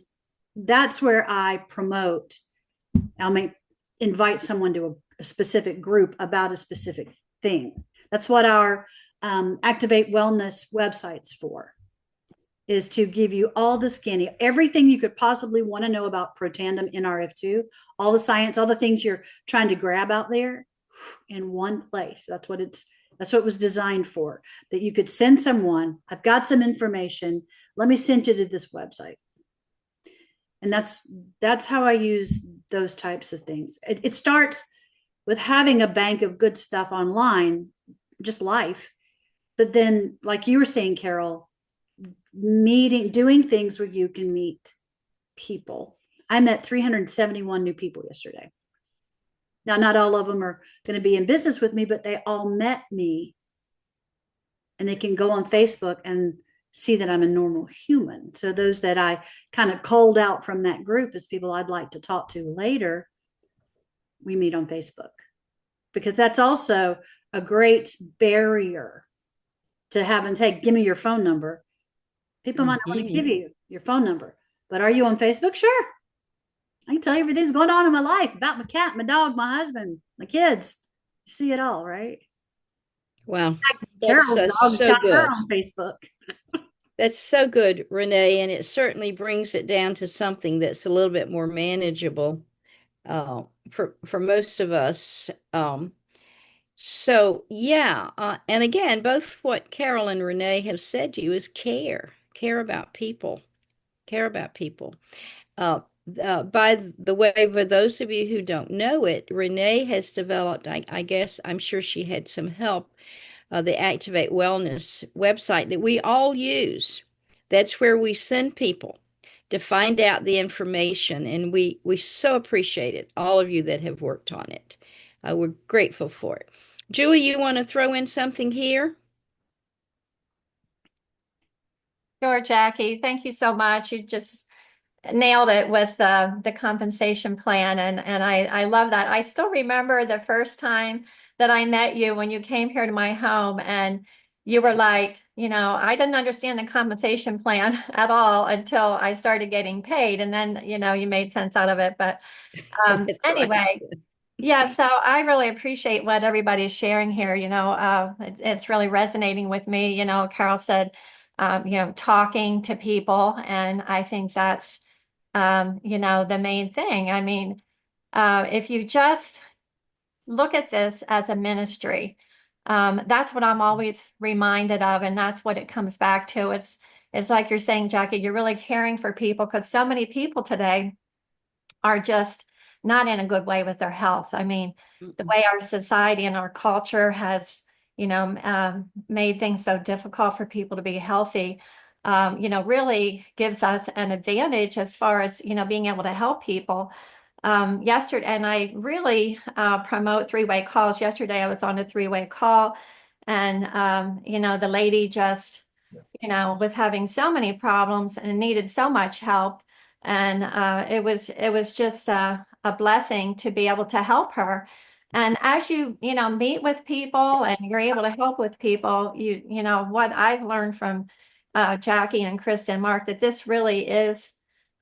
that's where I promote. I'll invite someone to a specific group about a specific thing. That's what our Activate Wellness website's for, is to give you all the skinny, everything you could possibly want to know about Protandim NRF2, all the science, all the things you're trying to grab out there in one place. That's what it was designed for, that you could send someone, I've got some information, let me send you to this website. And that's how I use those types of things. It starts with having a bank of good stuff online, just life. But then, like you were saying, Carol, doing things where you can meet people. I met 371 new people yesterday. Now, not all of them are going to be in business with me, but they all met me. And they can go on Facebook and see that I'm a normal human. So those that I kind of culled out from that group as people I'd like to talk to later, we meet on Facebook, because that's also a great barrier to have and say, give me your phone number. People might not want to give you your phone number, but are you on Facebook? Sure. I can tell you everything's going on in my life, about my cat, my dog, my husband, my kids. You see it all, right? Wow. Carol's dog's so got her good. on Facebook. That's so good, Renee, and it certainly brings it down to something that's a little bit more manageable for most of us. So yeah, and again, both what Carol and Renee have said to you is care about people, care about people. By the way, for those of you who don't know it, Renee has developed, I guess, I'm sure she had some help, the Activate Wellness website that we all use. That's where we send people to find out the information, and we so appreciate it, all of you that have worked on it. We're grateful for it. Julie, you want to throw in something here? Sure, Jackie. Thank you so much. You just nailed it with the compensation plan, and I love that. I still remember the first time that I met you when you came here to my home, and you were like, I didn't understand the compensation plan at all until I started getting paid, and then you made sense out of it. But anyway. Right. Yeah, so I really appreciate what everybody's sharing here. It's really resonating with me. Carol said, talking to people, and I think that's, the main thing. I mean, if you just look at this as a ministry, that's what I'm always reminded of, and that's what it comes back to. It's like you're saying, Jackie, you're really caring for people, because so many people today are just not in a good way with their health. I mean, the way our society and our culture has, made things so difficult for people to be healthy, really gives us an advantage as far as, being able to help people. Yesterday, and I really promote three-way calls. Yesterday, I was on a three-way call, and, the lady just, was having so many problems and needed so much help. And it was just a blessing to be able to help her. And as you meet with people and you're able to help with people, what I've learned from Jackie and Kristen and Mark, that this really is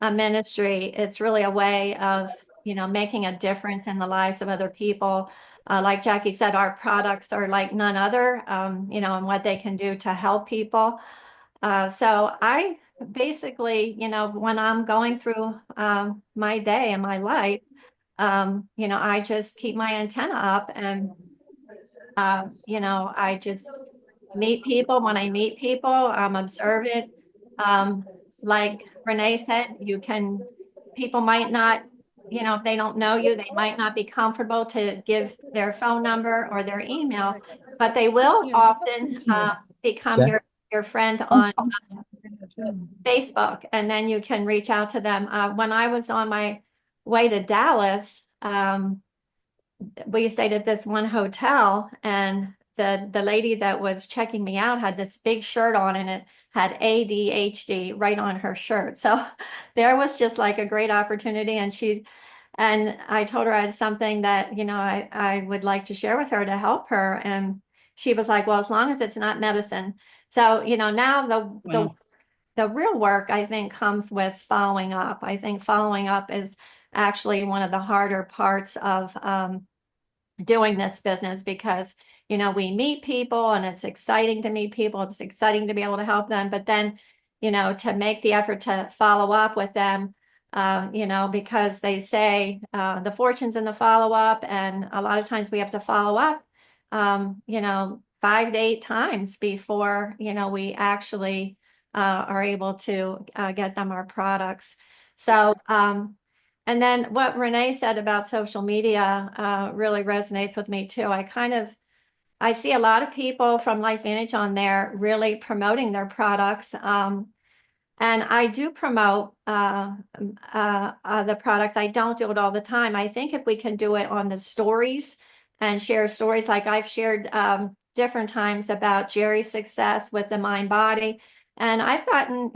a ministry. It's really a way of making a difference in the lives of other people. Like Jackie said, our products are like none other, and what they can do to help people. So I basically, when I'm going through my day and my life, I just keep my antenna up, and, I just meet people. When I meet people, I'm observant. Um, like Renee said, people might not, if they don't know you, they might not be comfortable to give their phone number or their email, but they will often become your friend on Facebook, and then you can reach out to them. When I was on my way to Dallas, we stayed at this one hotel, and the lady that was checking me out had this big shirt on, and it had ADHD right on her shirt. So there was just like a great opportunity, and And I told her I had something that, I would like to share with her to help her. And she was like, well, as long as it's not medicine. So, now Wow. the real work, I think, comes with following up. I think following up is actually one of the harder parts of doing this business because, we meet people and it's exciting to meet people. It's exciting to be able to help them. But then, to make the effort to follow up with them, because they say the fortune's in the follow up. And a lot of times we have to follow up, 5 to 8 times before, we actually are able to get them our products. So, and then what Renee said about social media really resonates with me too. I see a lot of people from LifeVantage on there really promoting their products. And I do promote the products. I don't do it all the time. I think if we can do it on the stories and share stories, like I've shared different times about Jerry's success with the mind body, and I've gotten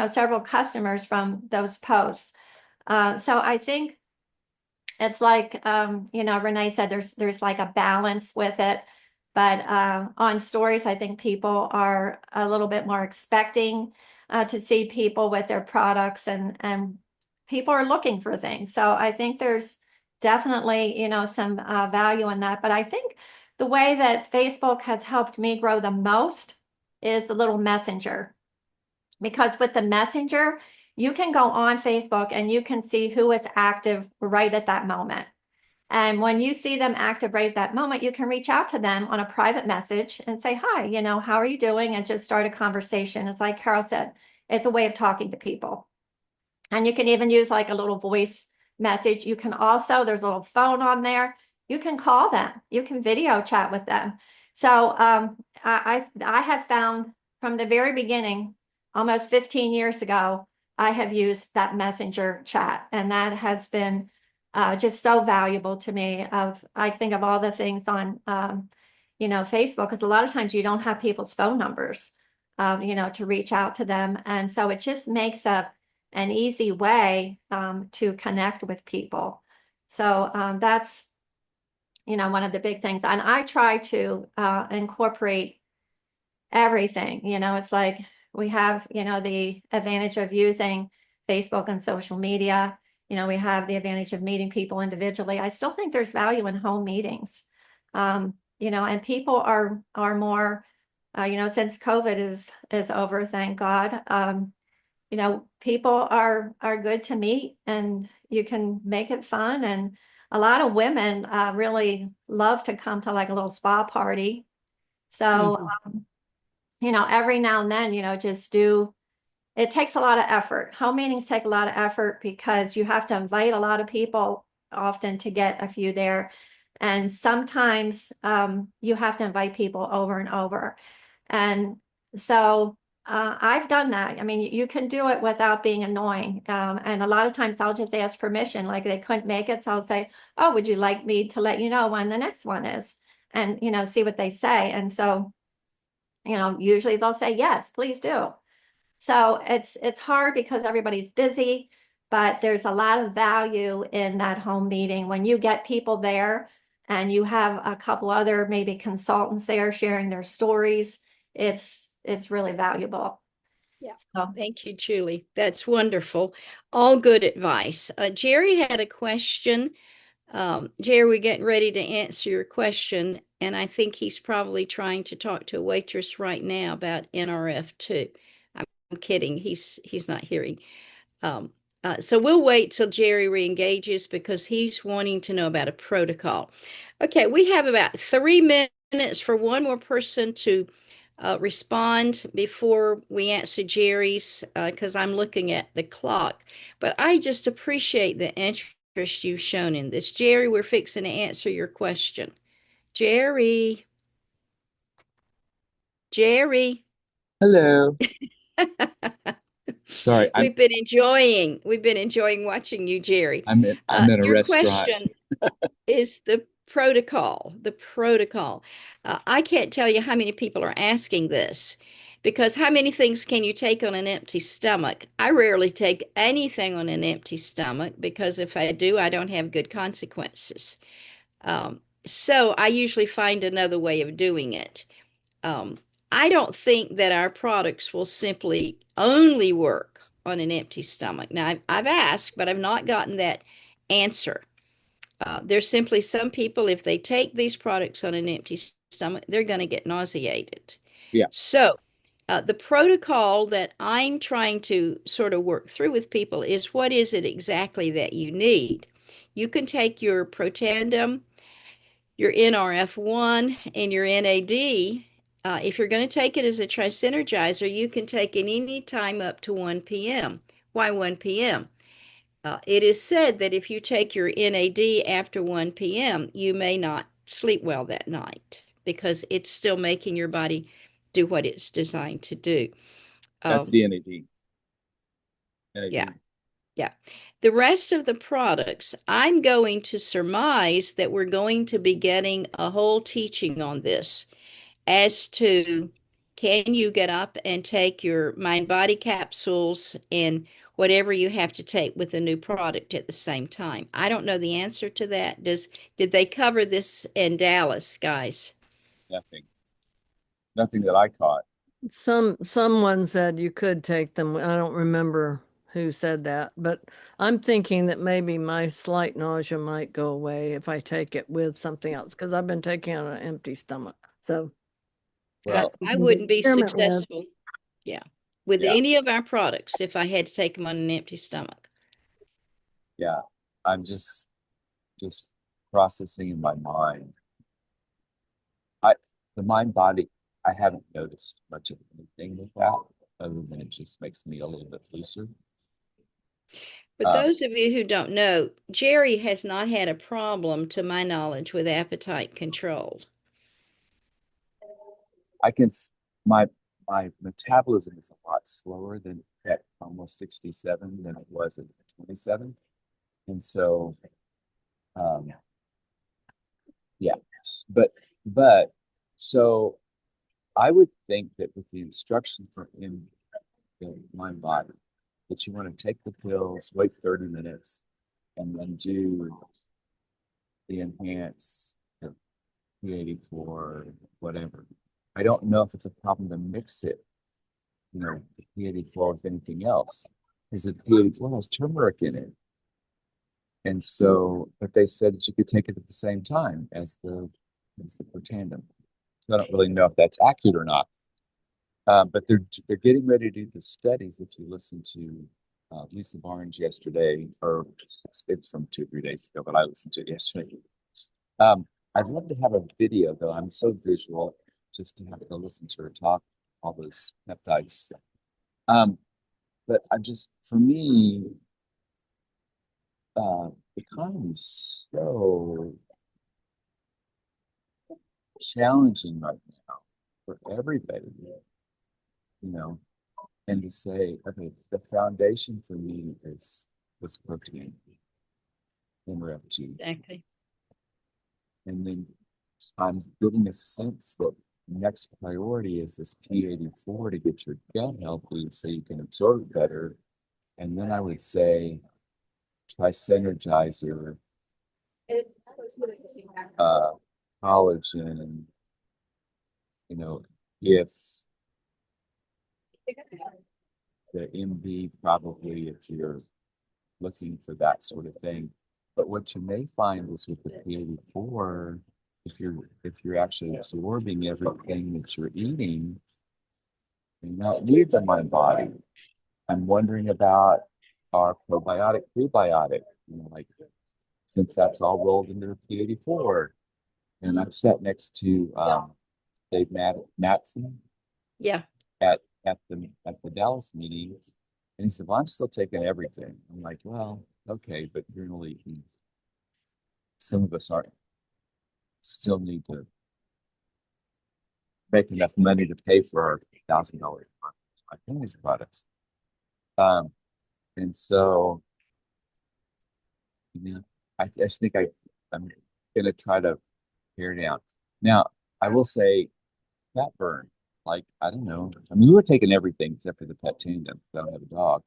several customers from those posts. So I think it's like Renee said, there's like a balance with it. But on stories, I think people are a little bit more expecting to see people with their products, and people are looking for things. So I think there's definitely some value in that. But I think the way that Facebook has helped me grow the most is the little messenger, because with the messenger, you can go on Facebook and you can see who is active right at that moment. And when you see them active right at that moment, you can reach out to them on a private message and say, hi, how are you doing? And just start a conversation. It's like Carol said, it's a way of talking to people. And you can even use like a little voice message. You can also, there's a little phone on there. You can call them. You can video chat with them. So I have found from the very beginning, almost 15 years ago, I have used that messenger chat, and that has been just so valuable to me. I think of all the things on Facebook, because a lot of times you don't have people's phone numbers, to reach out to them, and so it just makes an easy way to connect with people. So that's one of the big things, and I try to incorporate everything. It's like we have the advantage of using Facebook and social media. We have the advantage of meeting people individually. I still think there's value in home meetings. And people are more since COVID is over, thank God. People are good to meet, and you can make it fun. And a lot of women really love to come to like a little spa party. So, every now and then, just do, it takes a lot of effort. Home meetings take a lot of effort because you have to invite a lot of people often to get a few there. And sometimes you have to invite people over and over. And so I've done that. I mean, you can do it without being annoying. And a lot of times I'll just ask permission, like they couldn't make it. So I'll say, oh, would you like me to let you know when the next one is? And, see what they say. And so, usually they'll say, yes, please do. So it's hard because everybody's busy, but there's a lot of value in that home meeting when you get people there and you have a couple other maybe consultants there sharing their stories. It's really valuable. Yeah. So, Thank you, Julie. That's wonderful. All good advice. Jerry had a question. Jerry, we're getting ready to answer your question, and I think he's probably trying to talk to a waitress right now about NRF2. I'm kidding. He's not hearing. So we'll wait till Jerry reengages because he's wanting to know about a protocol. Okay, we have about 3 minutes for one more person to respond before we answer Jerry's, because I'm looking at the clock. But I just appreciate the interest you've shown in this. Jerry, we're fixing to answer your question. Jerry. Jerry. Hello. Sorry, We've been enjoying watching you, Jerry. I'm in a Your restaurant. question is the protocol. I can't tell you how many people are asking this. Because how many things can you take on an empty stomach? I rarely take anything on an empty stomach because if I do, I don't have good consequences. So I usually find another way of doing it. Um, I don't think that our products will simply only work on an empty stomach. Now, I've asked, but I've not gotten that answer. There's simply some people, if they take these products on an empty stomach, they're going to get nauseated. Yeah. So, the protocol that I'm trying to sort of work through with people is what is it exactly that you need? You can take your Protandim, your NRF1, and your NAD. If you're going to take it as a trisynergizer, you can take it any time up to 1 p.m. Why 1 p.m.? It is said that if you take your NAD after 1 p.m., you may not sleep well that night because it's still making your body do what it's designed to do. That's the NAD. Yeah. Yeah. The rest of the products, I'm going to surmise that we're going to be getting a whole teaching on this as to can you get up and take your mind body capsules and whatever you have to take with a new product at the same time. I don't know the answer to that. Did they cover this in Dallas, guys? Nothing that I caught. Someone said you could take them. I don't remember who said that, but I'm thinking that maybe my slight nausea might go away if I take it with something else because I've been taking it on an empty stomach. So Well, I wouldn't be experiment with. successful. Yeah. With Yeah. any of our products if I had to take them on an empty stomach. yeah, I'm just processing in my mind. The mind body, I haven't noticed much of anything with that, other than it just makes me a little bit looser. But those of you who don't know, Jerry has not had a problem, to my knowledge, with appetite control. I can my metabolism is a lot slower than at almost 67 than it was at 27, and so yeah, but so I would think that with the instruction from in the mind body that you want to take the pills, wait 30 minutes, and then do the enhance, the P84, whatever. I don't know if it's a problem to mix it, the P84 with anything else, because the P84 has turmeric in it. And so, but they said that you could take it at the same time as the Protandim. So I don't really know if that's accurate or not. But they're getting ready to do the studies. If you listen to Lisa Barnes yesterday, or it's from 2 or 3 days ago, but I listened to it yesterday. I'd love to have a video though. I'm so visual, just to have to listen to her talk all those peptides. But for me, the economy is so challenging right now for everybody, and to say, okay, the foundation for me is this protein in Rep2. Exactly. And then I'm getting a sense that next priority is this P84 to get your gut healthy so you can absorb it better. And then I would say try Synergizer, collagen, if the MB, probably if you're looking for that sort of thing. But what you may find is with the P84, if you're actually absorbing everything that you're eating, you not need them in my body. I'm wondering about our probiotic, prebiotic, like since that's all rolled into the P84. And I've sat next to Dave Matson. Yeah. At the Dallas meeting, and he said, "Well, I'm still taking everything." I'm like, "Well, okay, but you're only some of us still need to make enough money to pay for our $1,000 finished products." And so, I just think I'm gonna try to pare down. Now, I will say, fat burn like, I don't know. I mean, we were taking everything except for the pet tandem. I don't have a dog.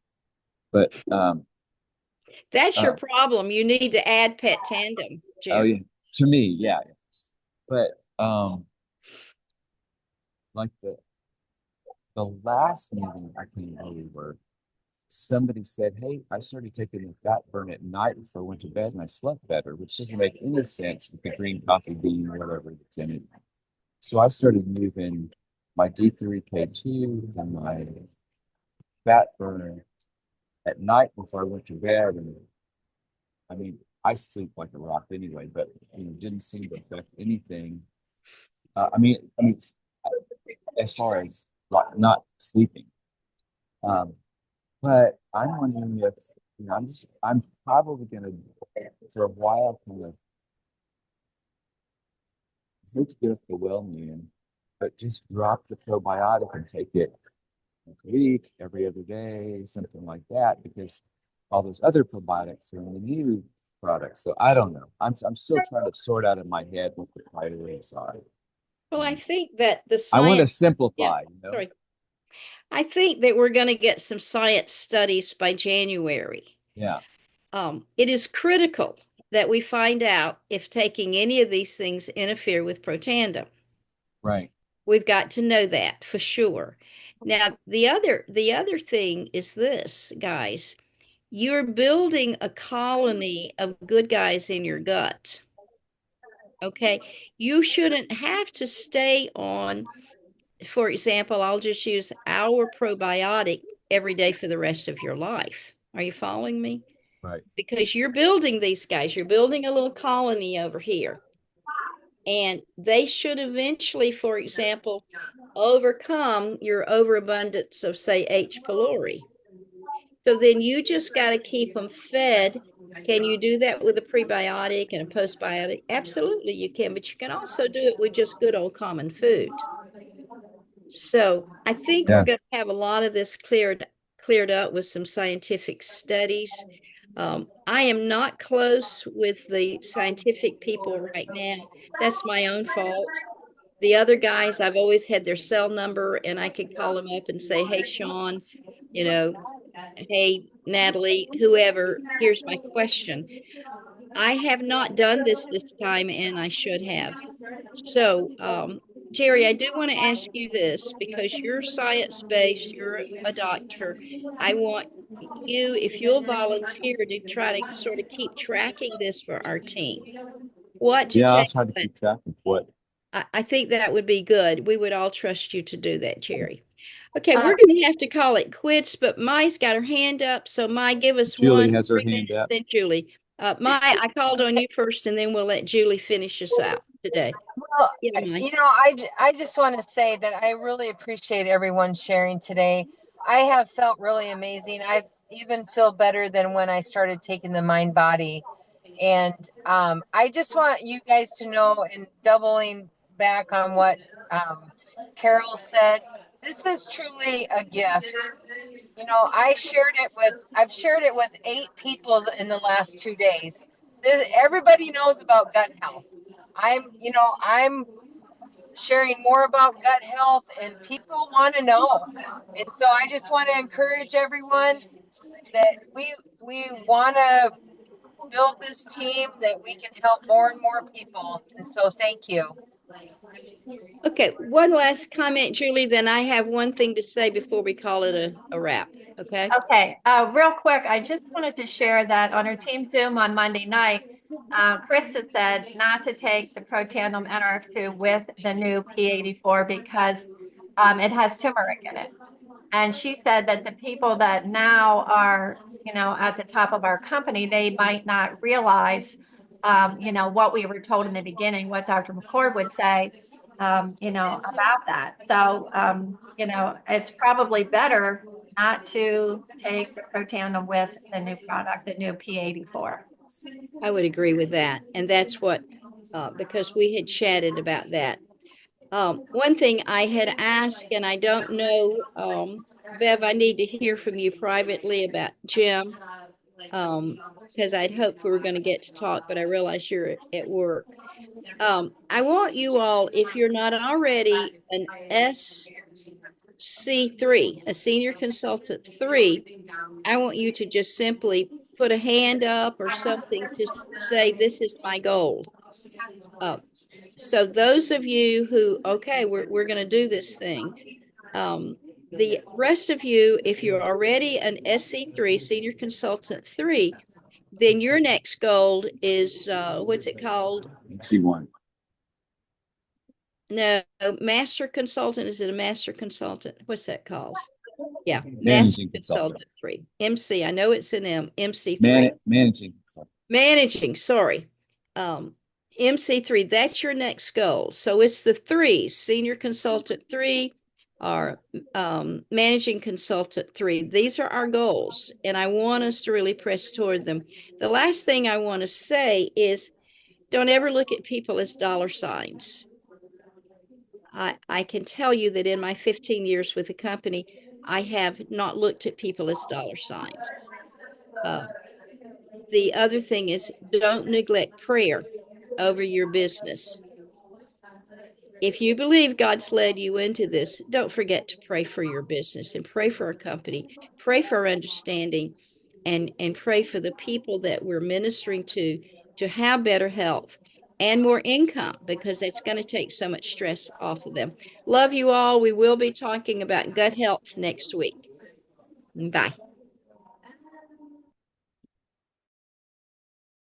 But That's your uh, problem. You need to add pet tandem, oh Jerry. yeah, to me, yeah. But like the last meeting I came over, somebody said, "Hey, I started taking the fat burn at night before I went to bed, and I slept better," which doesn't make any sense with the green coffee bean or whatever that's in it. So I started moving my D3K2 and my fat burner at night before I went to bed, and I mean, I sleep like a rock anyway, but didn't seem to affect anything. I mean, as far as like not sleeping. Um, but I'm wondering if I'm probably gonna for a while kind of hate to get up the well noon, but just drop the probiotic and take it once a week, every other day, something like that, because all those other probiotics are in the new products. So I don't know. I'm still trying to sort out in my head what the priorities are. Well, I Um, think that the I want to science, yeah, simplify, sorry. I think that we're going to get some science studies by January. Yeah, It is critical that we find out if taking any of these things interfere with Protandim. right. We've got to know that for sure. Now, the other thing is this, guys. You're building a colony of good guys in your gut. Okay. You shouldn't have to stay on, for example, I'll just use our probiotic every day for the rest of your life. Are you following me? Right. Because you're building these guys, you're building a little colony over here. And they should eventually, for example, overcome your overabundance of, say, H. pylori. So then you just got to keep them fed. Can you do that with a prebiotic and a postbiotic? Absolutely, you can, but you can also do it with just good old common food. So I think we're Yeah. going to have a lot of this cleared up with some scientific studies. I am not close with the scientific people right now. That's my own fault. The other guys, I've always had their cell number, and I could call them up and say, "Hey, Sean, you know, hey, Natalie, whoever, here's my question." I have not done this time, and I should have. So, Jerry, I do want to ask you this because you're science-based, you're a doctor. I want you, if you'll volunteer, to try to sort of keep tracking this for our team. What to Yeah, I'll take try to when. keep track of what. I think that would be good. We would all trust you to do that, Jerry. Okay, Uh, we're going to have to call it quits, but Mai's got her hand up. So, Mai, give us Julie one, has her three hand minutes, up. then Julie. Mai, I called on you first, and then we'll let Julie finish us out today. Well, Yeah, Mai. I just want to say that I really appreciate everyone sharing today. I have felt really amazing. I even feel better than when I started taking the mind body. And I just want you guys to know, and doubling back on what Carol said, this is truly a gift. I've shared it with 8 people in the last 2 days. Everybody knows about gut health. I'm sharing more about gut health, and people want to know. And so I just want to encourage everyone that we want to build this team that we can help more and more people. And so thank you. Okay, one last comment, Julie. Then I have one thing to say before we call it a wrap. Okay. Okay, real quick, I just wanted to share that on our team Zoom on Monday night, Chris has said not to take the Protandim NRF2 with the new P84 because it has turmeric in it. And she said that the people that now are, at the top of our company, they might not realize, what we were told in the beginning, what Dr. McCord would say, about that. So, it's probably better not to take the Protandim with the new product, the new P84. I would agree with that. And that's what, because we had chatted about that. One thing I had asked, and I don't know, Bev, I need to hear from you privately about Jim, because I'd hoped we were going to get to talk, but I realize you're at work. I want you all, if you're not already an C3, a senior consultant 3, I want you to just simply put a hand up or something to say, this is my goal. So those of you who, okay, we're going to do this thing. The rest of you, if you're already an SC3, Senior Consultant 3, then your next goal is, what's it called? MC1. No, Master Consultant. Is it a Master Consultant? What's that called? Yeah, Master Managing Consultant consultant. 3. MC, I know it's an M, MC3. Managing consultant. Managing, sorry. MC3, that's your next goal. So it's the 3, Senior Consultant 3 or Managing Consultant 3. These are our goals, and I want us to really press toward them. The last thing I want to say is don't ever look at people as dollar signs. I can tell you that in my 15 years with the company, I have not looked at people as dollar signs. The other thing is don't neglect prayer over your business. If you believe God's led you into this, don't forget to pray for your business and pray for our company, pray for our understanding, and pray for the people that we're ministering to have better health and more income, because that's going to take so much stress off of them. Love you all. We will be talking about gut health next week. Bye.